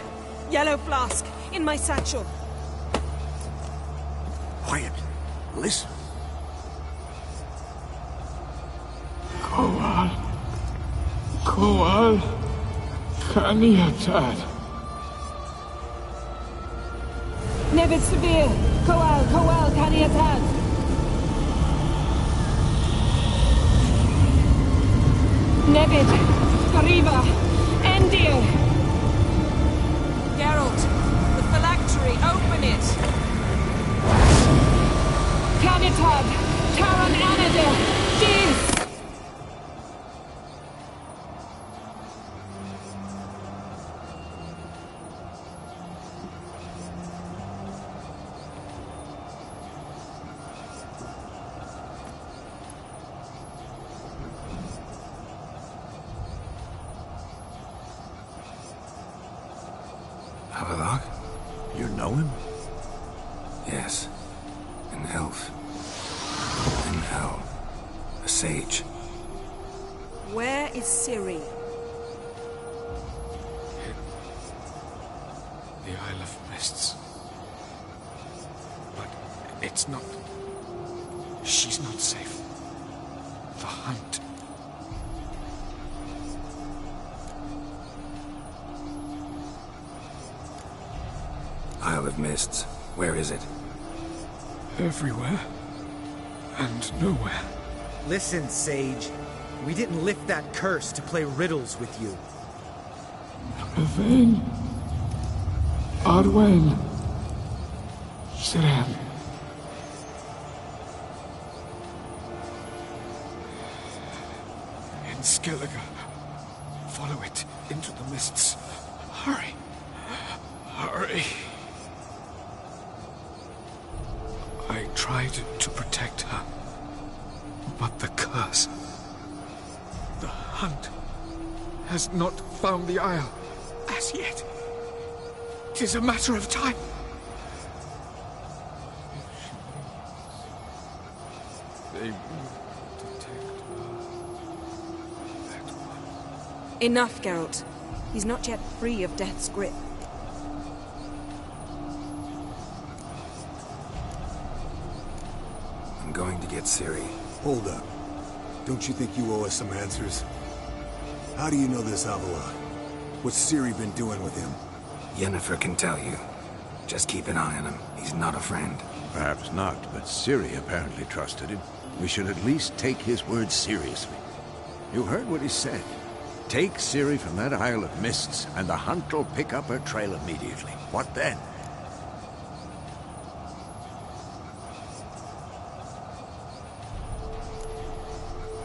yellow flask, in my satchel. Quiet. Listen. Kowal, Kaniatad. Nevid Severe, Kowal, Kaniatad. Nevid, Arriva, Endir. Geralt, the phylactery, open it! Kaniatad, Taran Anadil, Dis! Havelock? You know him? Yes. An elf. An elf. A sage. Where is Ciri? The Isle of Mists. But it's not... She's not safe. The hunt. Isle of Mists. Where is it? Everywhere. And nowhere. Listen, Sage. We didn't lift that curse to play riddles with you. Yvain. Arwen. Siren. In Skellige. Follow it into the mists. Hurry. Hurry. I tried to protect her. But the curse... The hunt has not found the Isle as yet. It is a matter of time. They will detect her at once. Enough, Geralt. He's not yet free of death's grip. I'm going to get Ciri. Hold up. Don't you think you owe us some answers? How do you know this Havelock? What's Ciri been doing with him? Yennefer can tell you. Just keep an eye on him. He's not a friend. Perhaps not, but Ciri apparently trusted him. We should at least take his words seriously. You heard what he said. Take Ciri from that Isle of Mists, and the hunt will pick up her trail immediately. What then?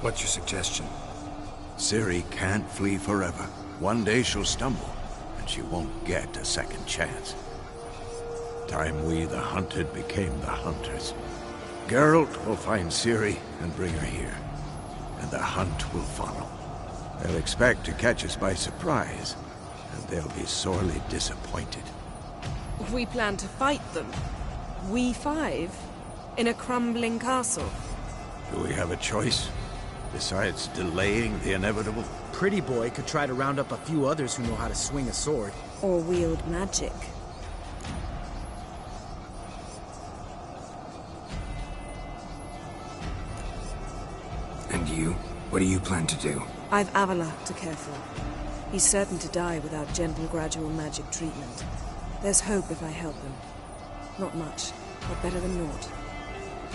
What's your suggestion? Ciri can't flee forever. One day she'll stumble, and she won't get a second chance. Time we, the hunted, became the hunters. Geralt will find Ciri and bring her here, and the hunt will follow. They'll expect to catch us by surprise, and they'll be sorely disappointed. We plan to fight them. We five? In a crumbling castle? Do we have a choice? Besides delaying the inevitable? Pretty Boy could try to round up a few others who know how to swing a sword. Or wield magic. And you? What do you plan to do? I've Avallac'h to care for. He's certain to die without gentle, gradual magic treatment. There's hope if I help him. Not much, but better than naught.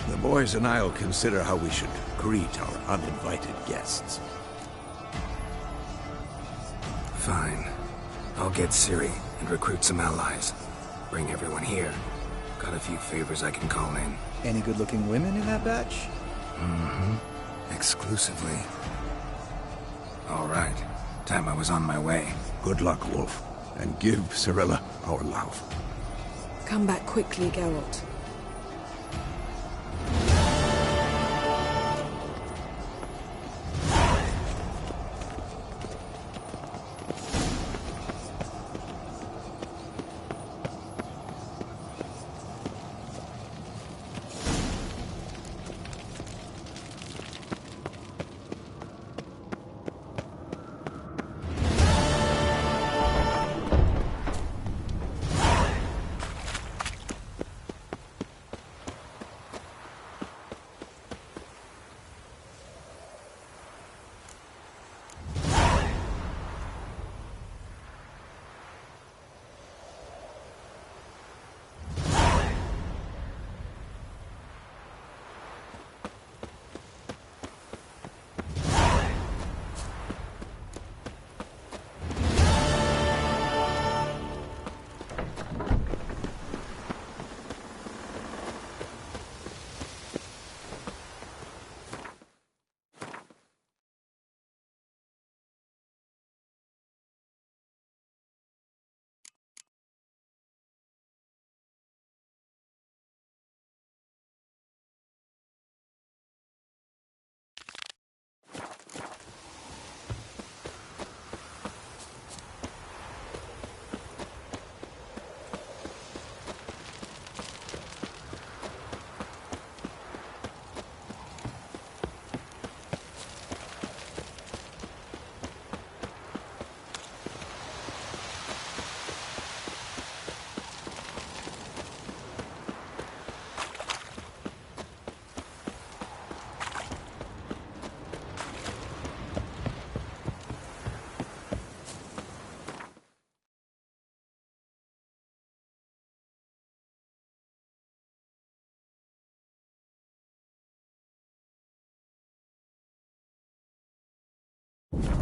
The boys and I'll consider how we should greet our uninvited guests. Fine. I'll get Ciri and recruit some allies. Bring everyone here. Got a few favors I can call in. Any good-looking women in that batch? Mm-hmm. Exclusively. All right. Time I was on my way. Good luck, Wolf. And give Cirilla our love. Come back quickly, Geralt.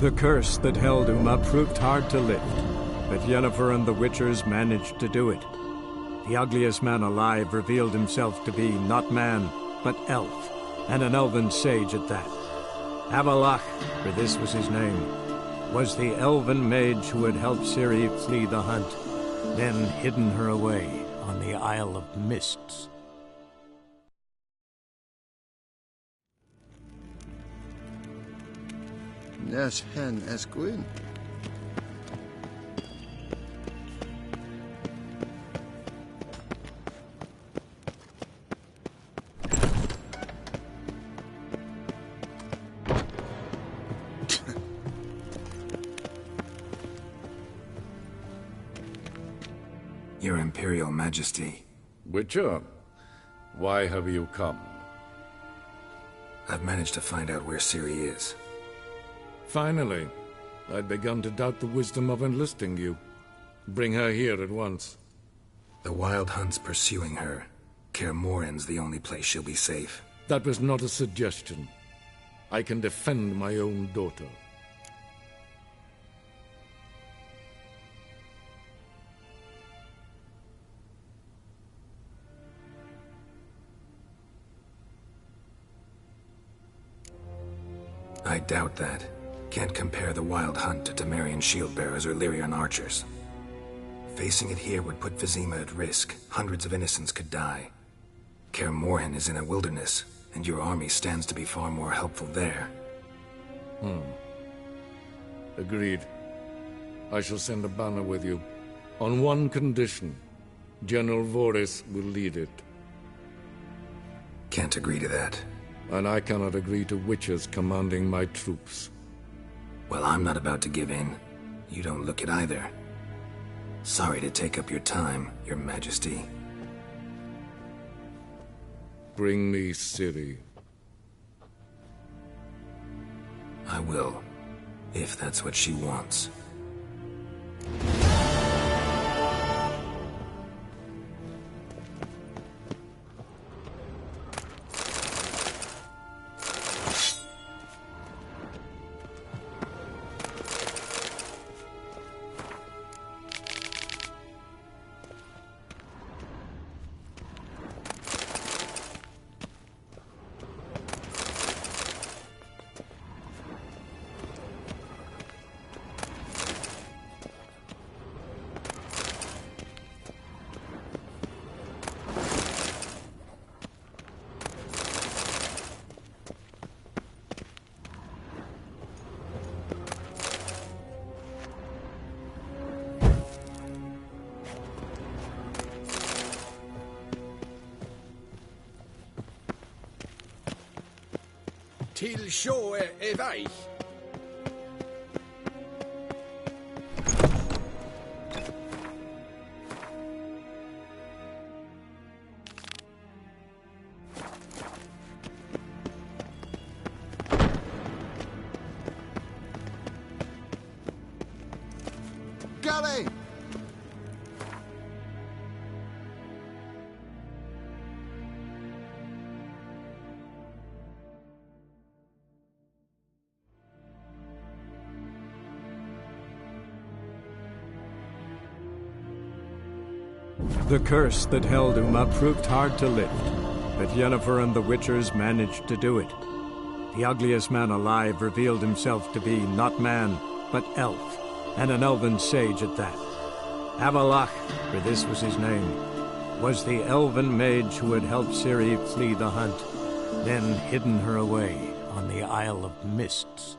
The curse that held Uma proved hard to lift, but Yennefer and the Witchers managed to do it. The ugliest man alive revealed himself to be not man, but elf, and an elven sage at that. Avallac'h, for this was his name, was the elven mage who had helped Ciri flee the hunt, then hidden her away on the Isle of Mists. Nes hen Esquin. Your Imperial Majesty. Witcher, why have you come? I've managed to find out where Ciri is. Finally. I'd begun to doubt the wisdom of enlisting you. Bring her here at once. The Wild Hunt's pursuing her. Kaer Morhen's the only place she'll be safe. That was not a suggestion. I can defend my own daughter. I doubt that. Can't compare the Wild Hunt to Temerian shieldbearers or Lyrian archers. Facing it here would put Vizima at risk. Hundreds of innocents could die. Kaer Morhen is in a wilderness, and your army stands to be far more helpful there. Agreed. I shall send a banner with you. On one condition. General Voris will lead it. Can't agree to that. And I cannot agree to witches commanding my troops. Well, I'm not about to give in. You don't look it either. Sorry to take up your time, Your Majesty. Bring me Ciri. I will, if that's what she wants. till sjå är vej. Gully! The curse that held Uma proved hard to lift, but Yennefer and the Witchers managed to do it. The ugliest man alive revealed himself to be not man, but elf, and an elven sage at that. Avallac'h, for this was his name, was the elven mage who had helped Ciri flee the hunt, then hidden her away on the Isle of Mists.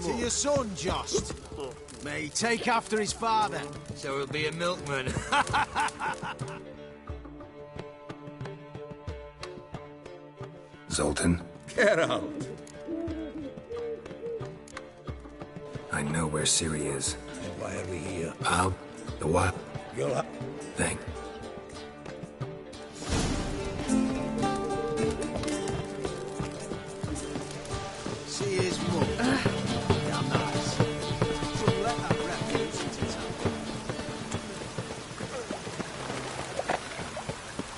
To your son, Jost. May he take after his father. So he'll be a milkman. Zoltan? Geralt! I know where Ciri is. And why are we here? The what? You'll have... Thank. See his mum. Damn nice. Shouldn't let that refuse into town.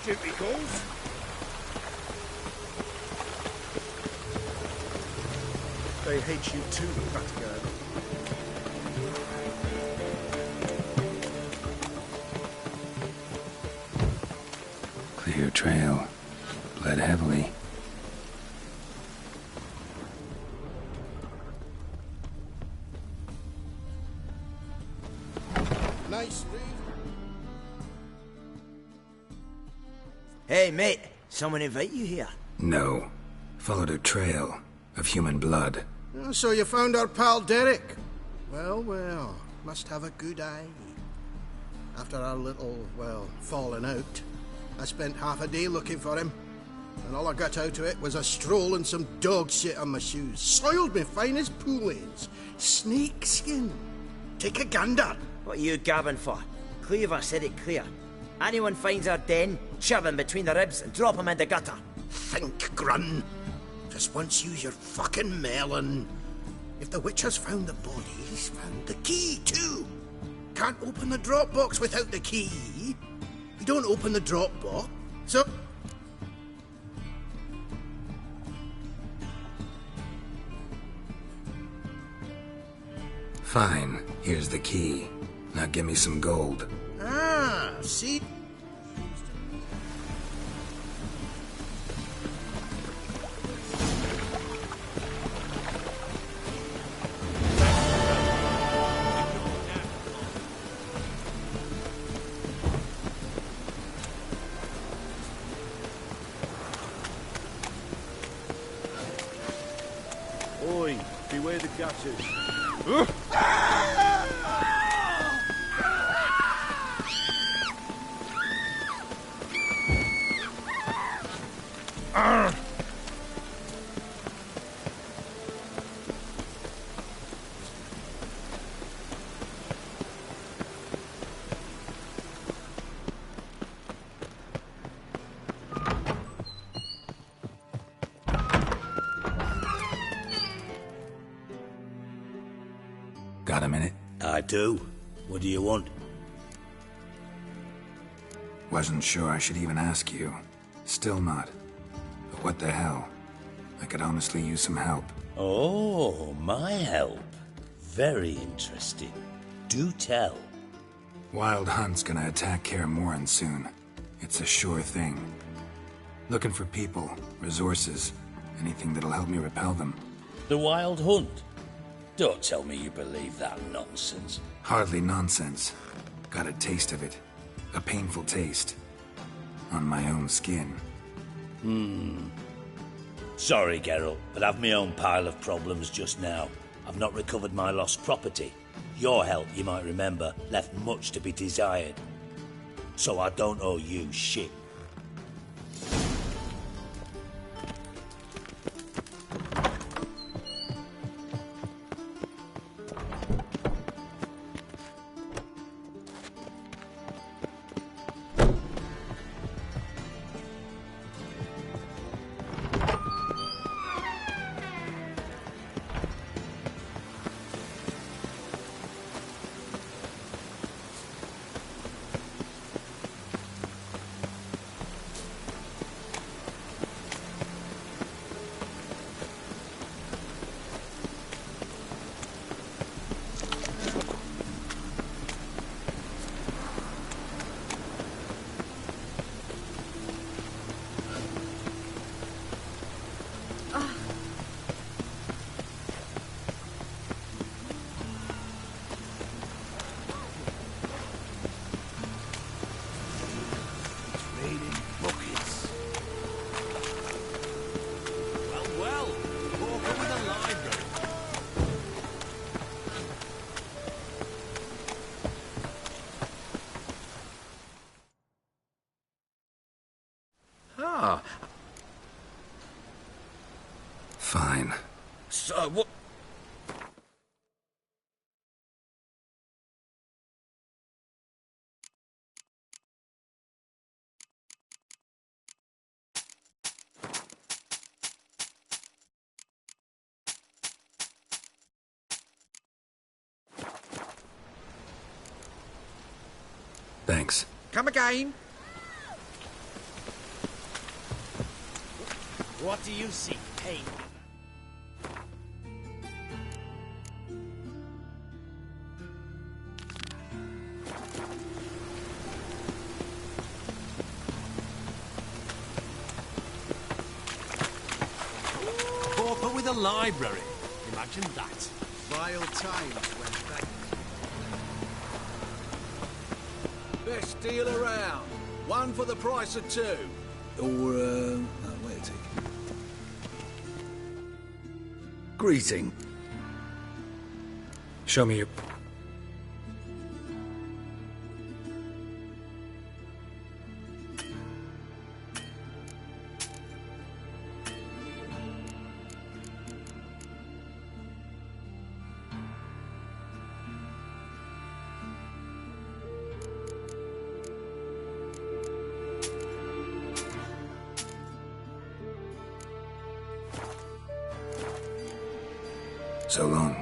Duty calls. They hate you too, Vatka. Clear trail. Bled heavily. Nice read. Hey, mate. Someone invite you here? No. Followed a trail of human blood. Oh, so you found our pal Derek? Well, well, must have a good eye. After our little, well, falling out, I spent half a day looking for him. And all I got out of it was a stroll and some dog shit on my shoes. Soiled me fine as poolades. Snake skin. Take a gander. What are you gabbing for? Cleaver said it clear. Anyone finds our den, shove him between the ribs and drop him in the gutter. Think, Grun. Just once use your fucking melon. If the witch has found the body, he's found the key too. Can't open the drop box without the key. You don't open the drop box, so... Fine. Here's the key. Now give me some gold. Ah, see? Oi, beware the gutters. Got a minute? I do. What do you want? Wasn't sure I should even ask you. Still not. But what the hell? I could honestly use some help. Oh, my help. Very interesting. Do tell. Wild Hunt's gonna attack Kaer Morhen soon. It's a sure thing. Looking for people, resources, anything that'll help me repel them. The Wild Hunt? Don't tell me you believe that nonsense. Hardly nonsense. Got a taste of it. A painful taste. On my own skin. Sorry, Geralt, but I've my own pile of problems just now. I've not recovered my lost property. Your help, you might remember, left much to be desired. So I don't owe you shit. Fine. So, what? Thanks. Come again. What do you see, hey? Pauper with a library. Imagine that. Vile times went back. Best deal around. One for the price of two. Or, no, wait a second. Greeting. Show me your... So long.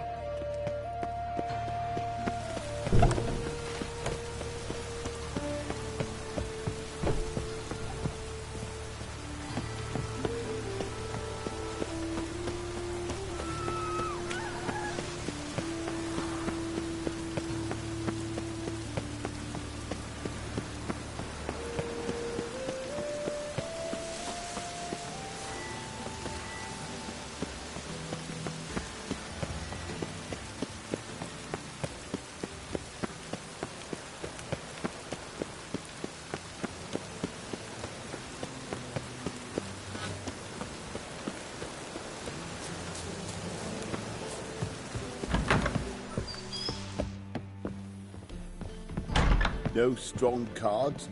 No strong cards.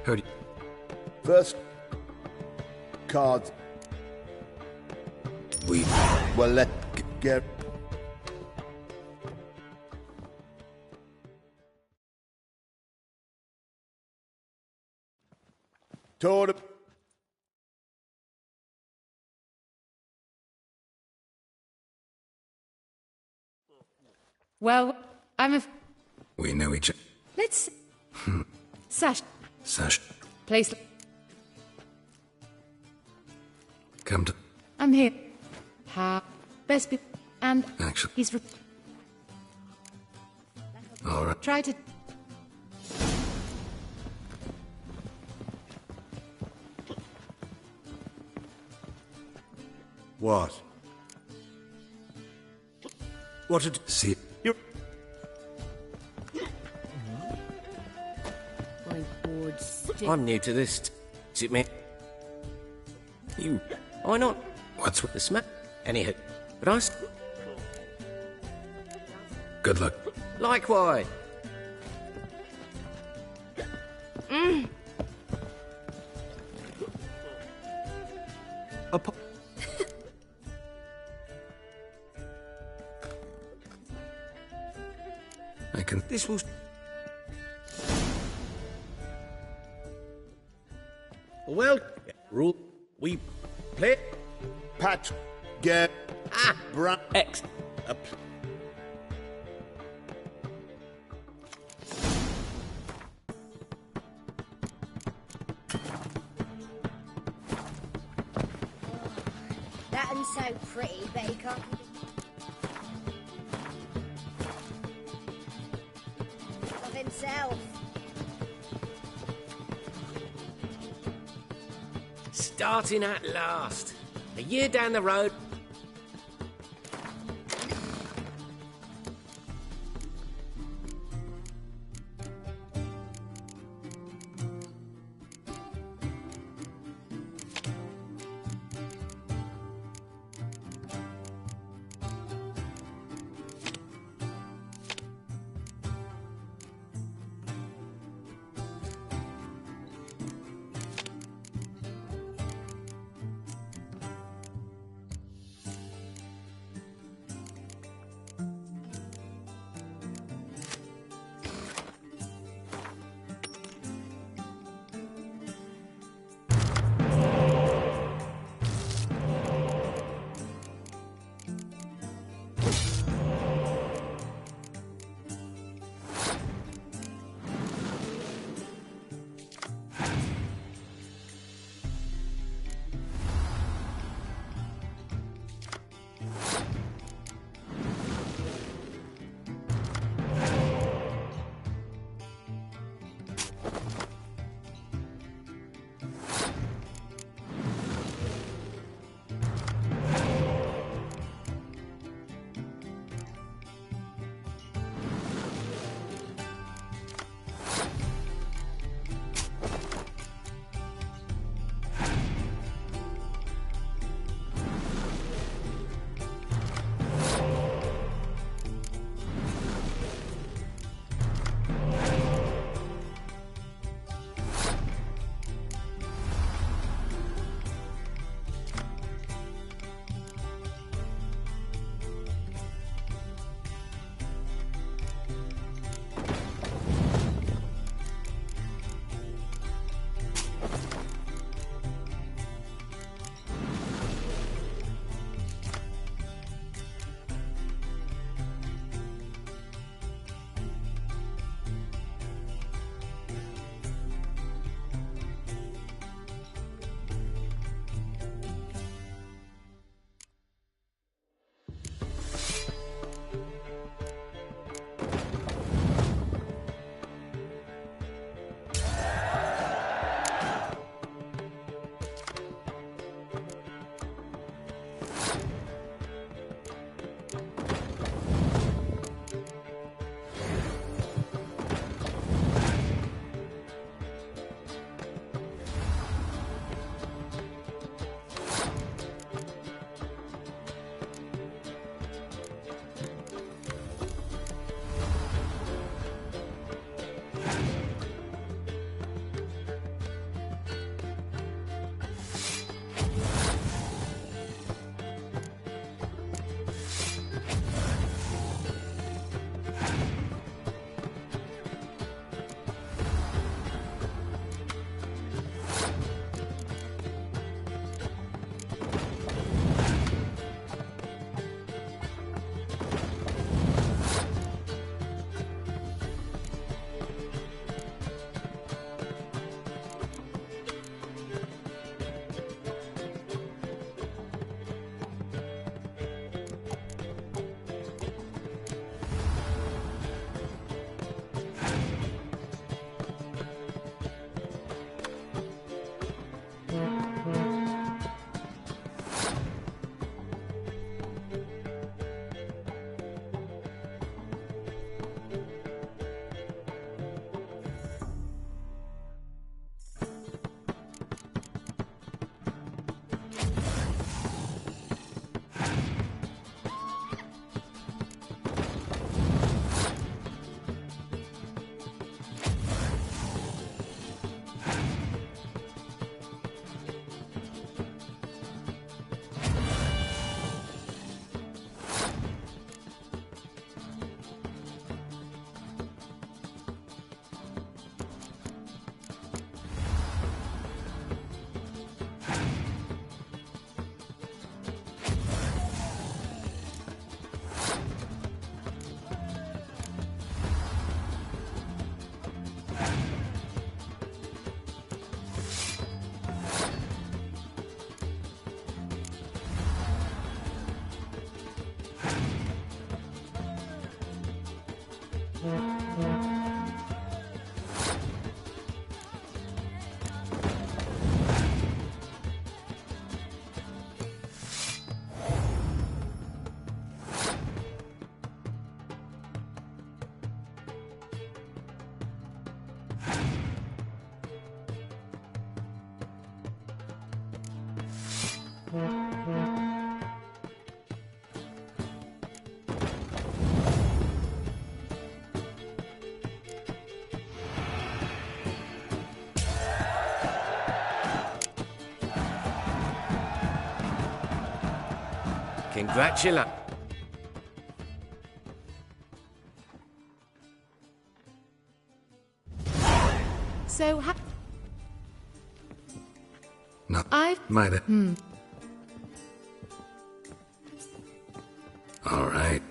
Heard you. First cards. Well, let get. Tournament. Well, I'm a... We know each other. Let's... Sash. Sash, Place... come to... I'm here. Best be... And... Actually. He's... All right. Try to... What? What did... See... I'm new to this. Is it me? You... Why not? What's with the smack? Anyhow, but I... Good luck. Likewise. I can... This will... Well, rule... We... Play... Patch... Get... Bra... X... That one's so pretty, but he can't... Of himself. Starting at last. A year down the road. Congratulations. So, No. I've... Might have. Hmm. All right.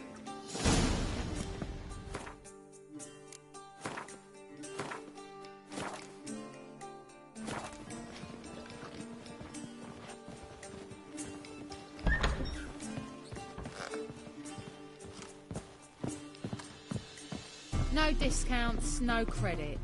No discounts, no credit.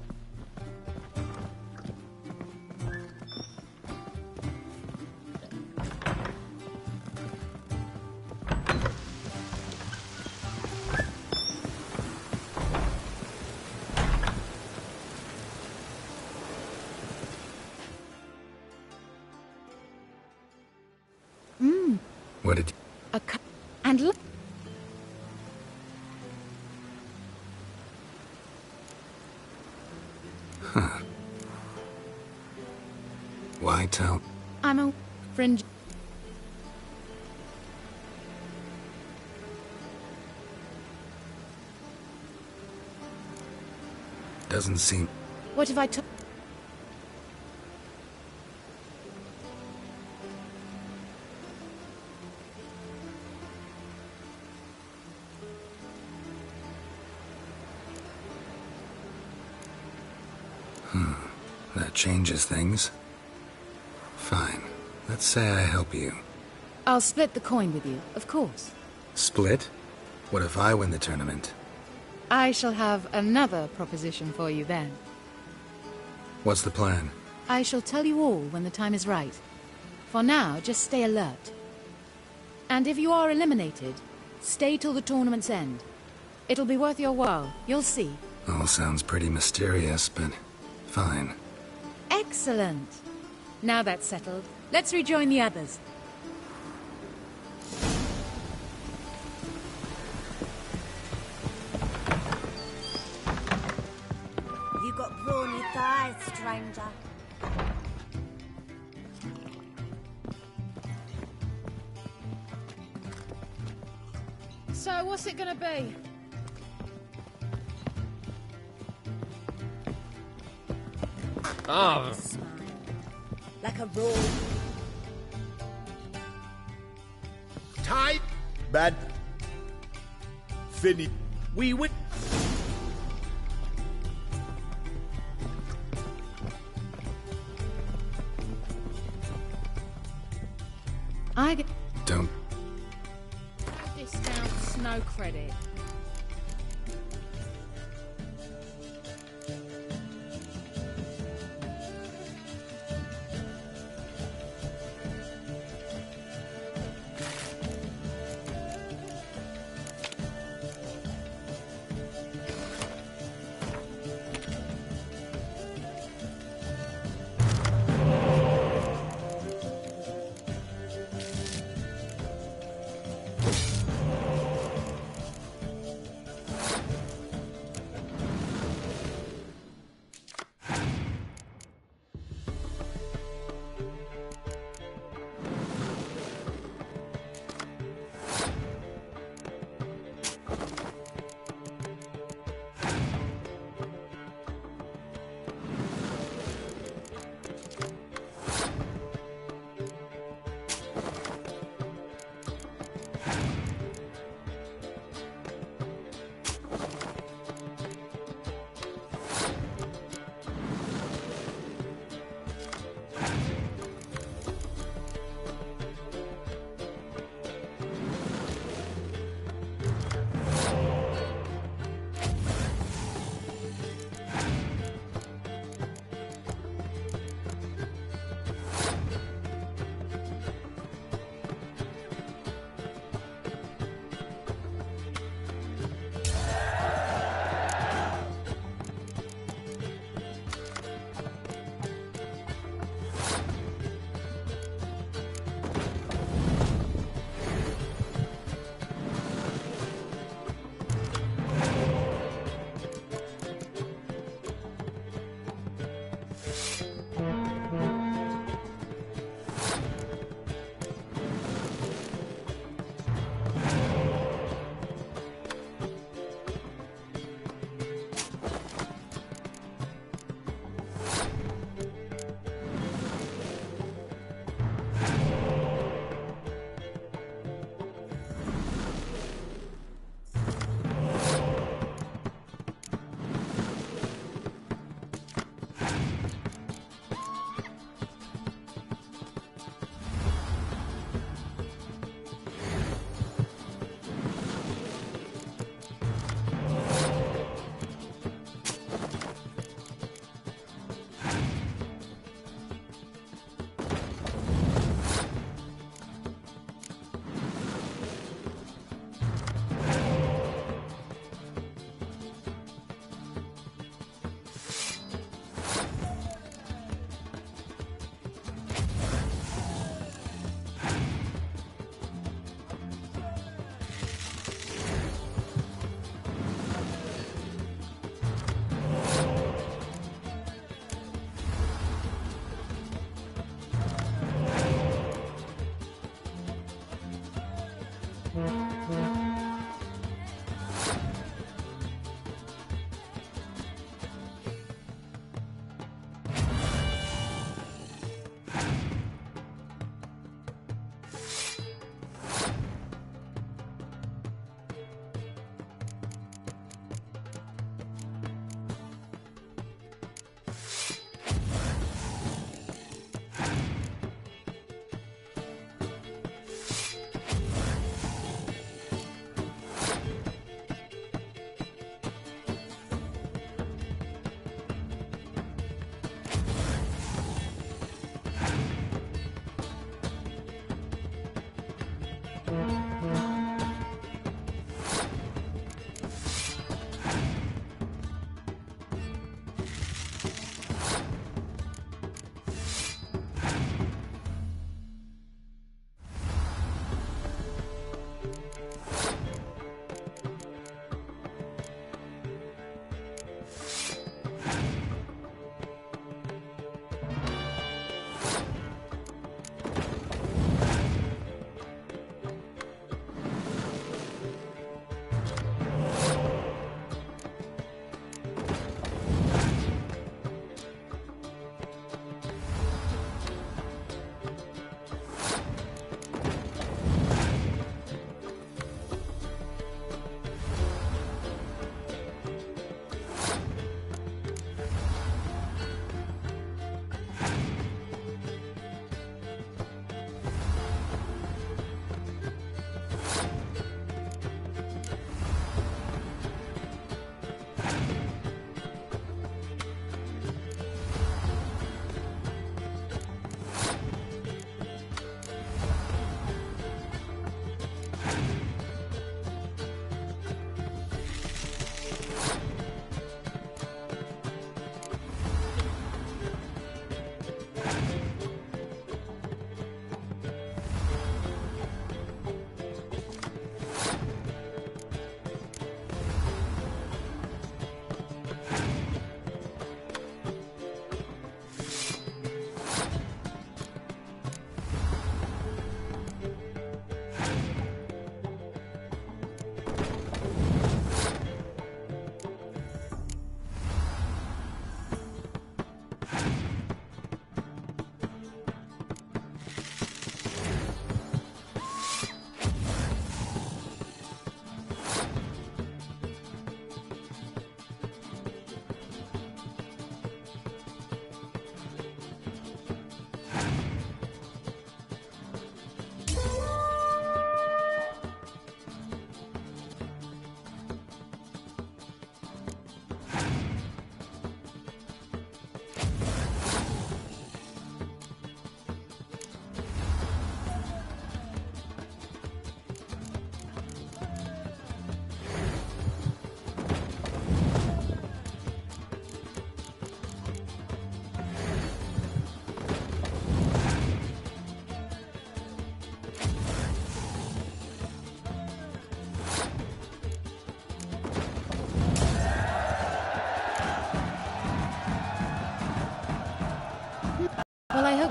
What did A and look. Huh. Why tell? I'm a fringe. Doesn't seem. What if I took? That changes things. Fine. Let's say I help you. I'll split the coin with you, of course. Split? What if I win the tournament? I shall have another proposition for you then. What's the plan? I shall tell you all when the time is right. For now, just stay alert. And if you are eliminated, stay till the tournament's end. It'll be worth your while, you'll see. All sounds pretty mysterious, but fine. Excellent. Now that's settled, let's rejoin the others. You got brawny thighs, stranger. So, what's it gonna be? Oh. Like a roll. Tight. Bad. Finish. We win. I get Don't. discounts, no credit.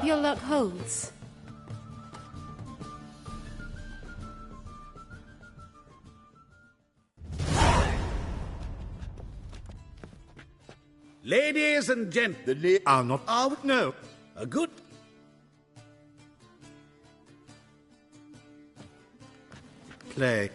your luck holds. Ladies and gentlemen, are not out. No, a good. Play.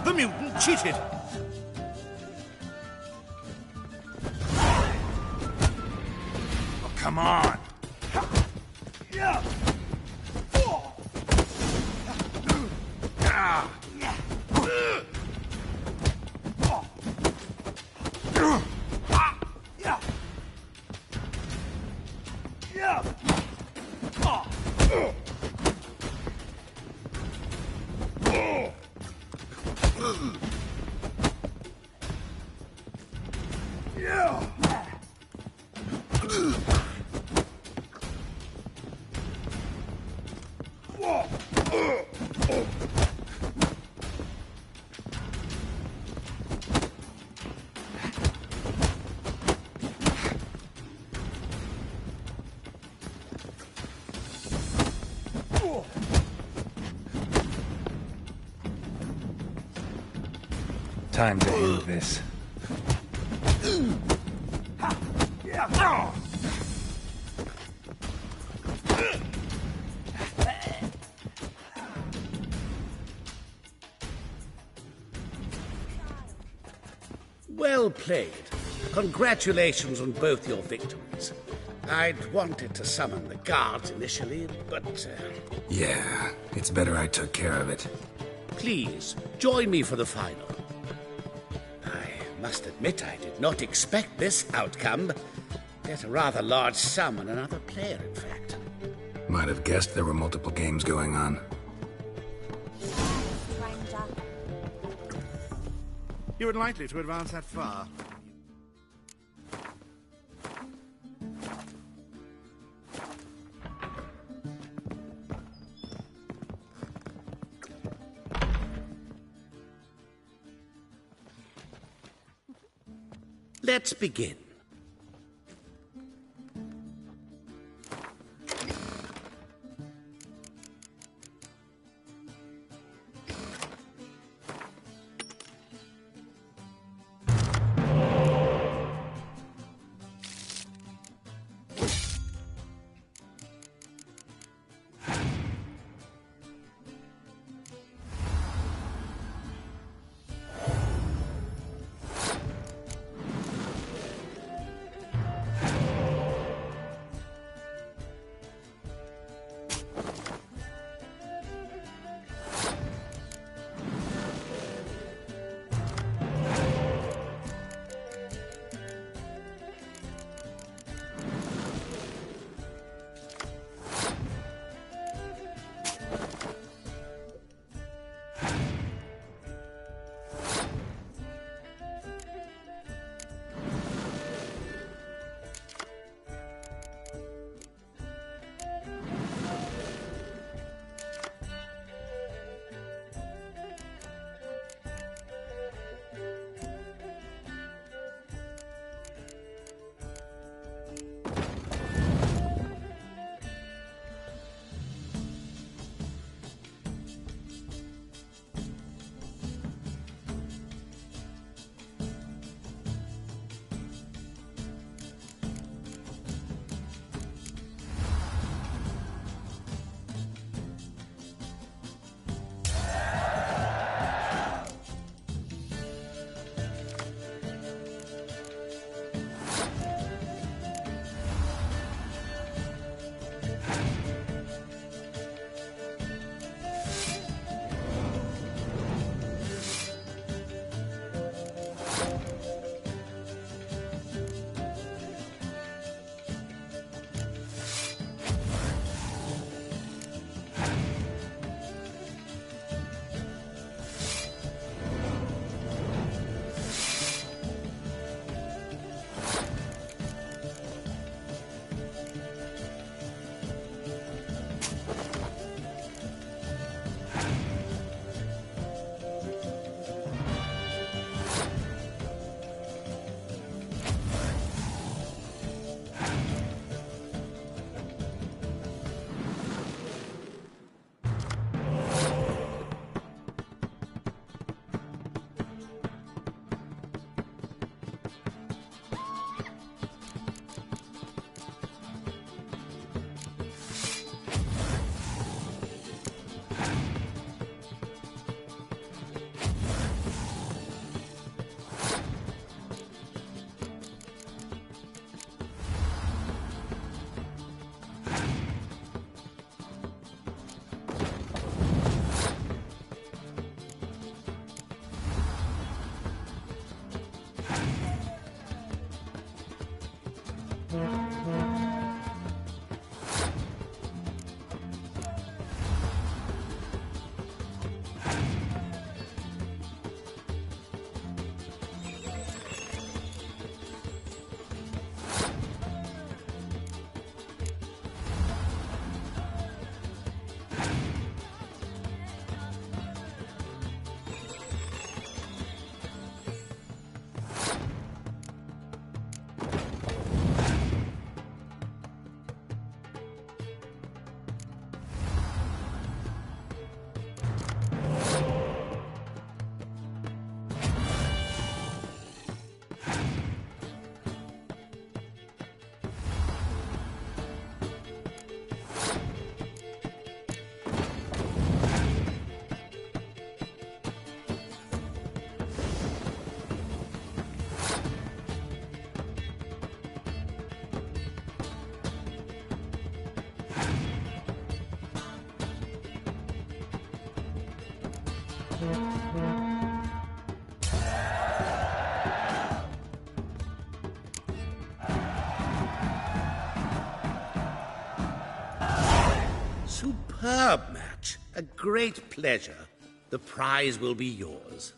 The mutant cheated! Oh, come on! Time to end this. Well played. Congratulations on both your victories. I'd wanted to summon the guards initially, but... Yeah, it's better I took care of it. Please, join me for the final. I must admit I did not expect this outcome. Bet a rather large sum on another player, in fact. Might have guessed there were multiple games going on. Stranger. You unlikely to advance that far. Let's begin. Superb match. A great pleasure. The prize will be yours.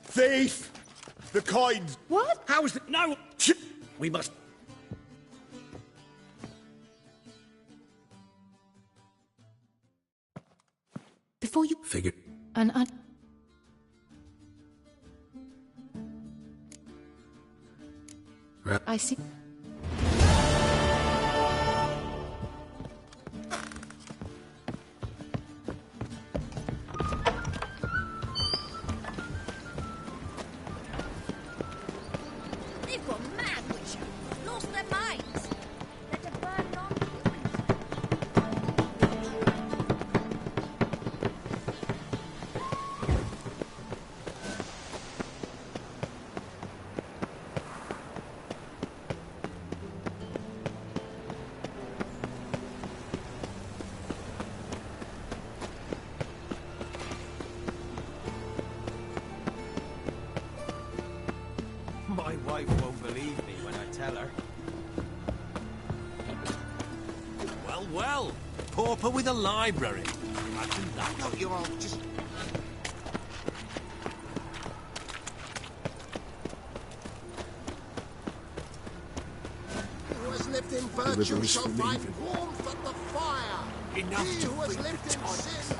Thief! The coins! What? How is it? No! We must... Before you... Figure... I see. They've gone mad, Witcher. Lost their minds. Let a burn on My wife won't believe me when I tell her. Well, well. Pauper with a library. Imagine that. No, you all just... Who has lived in virtue Deliver us shall from find evil. warmth at the fire. Enough He to who has fill lived the in time. sin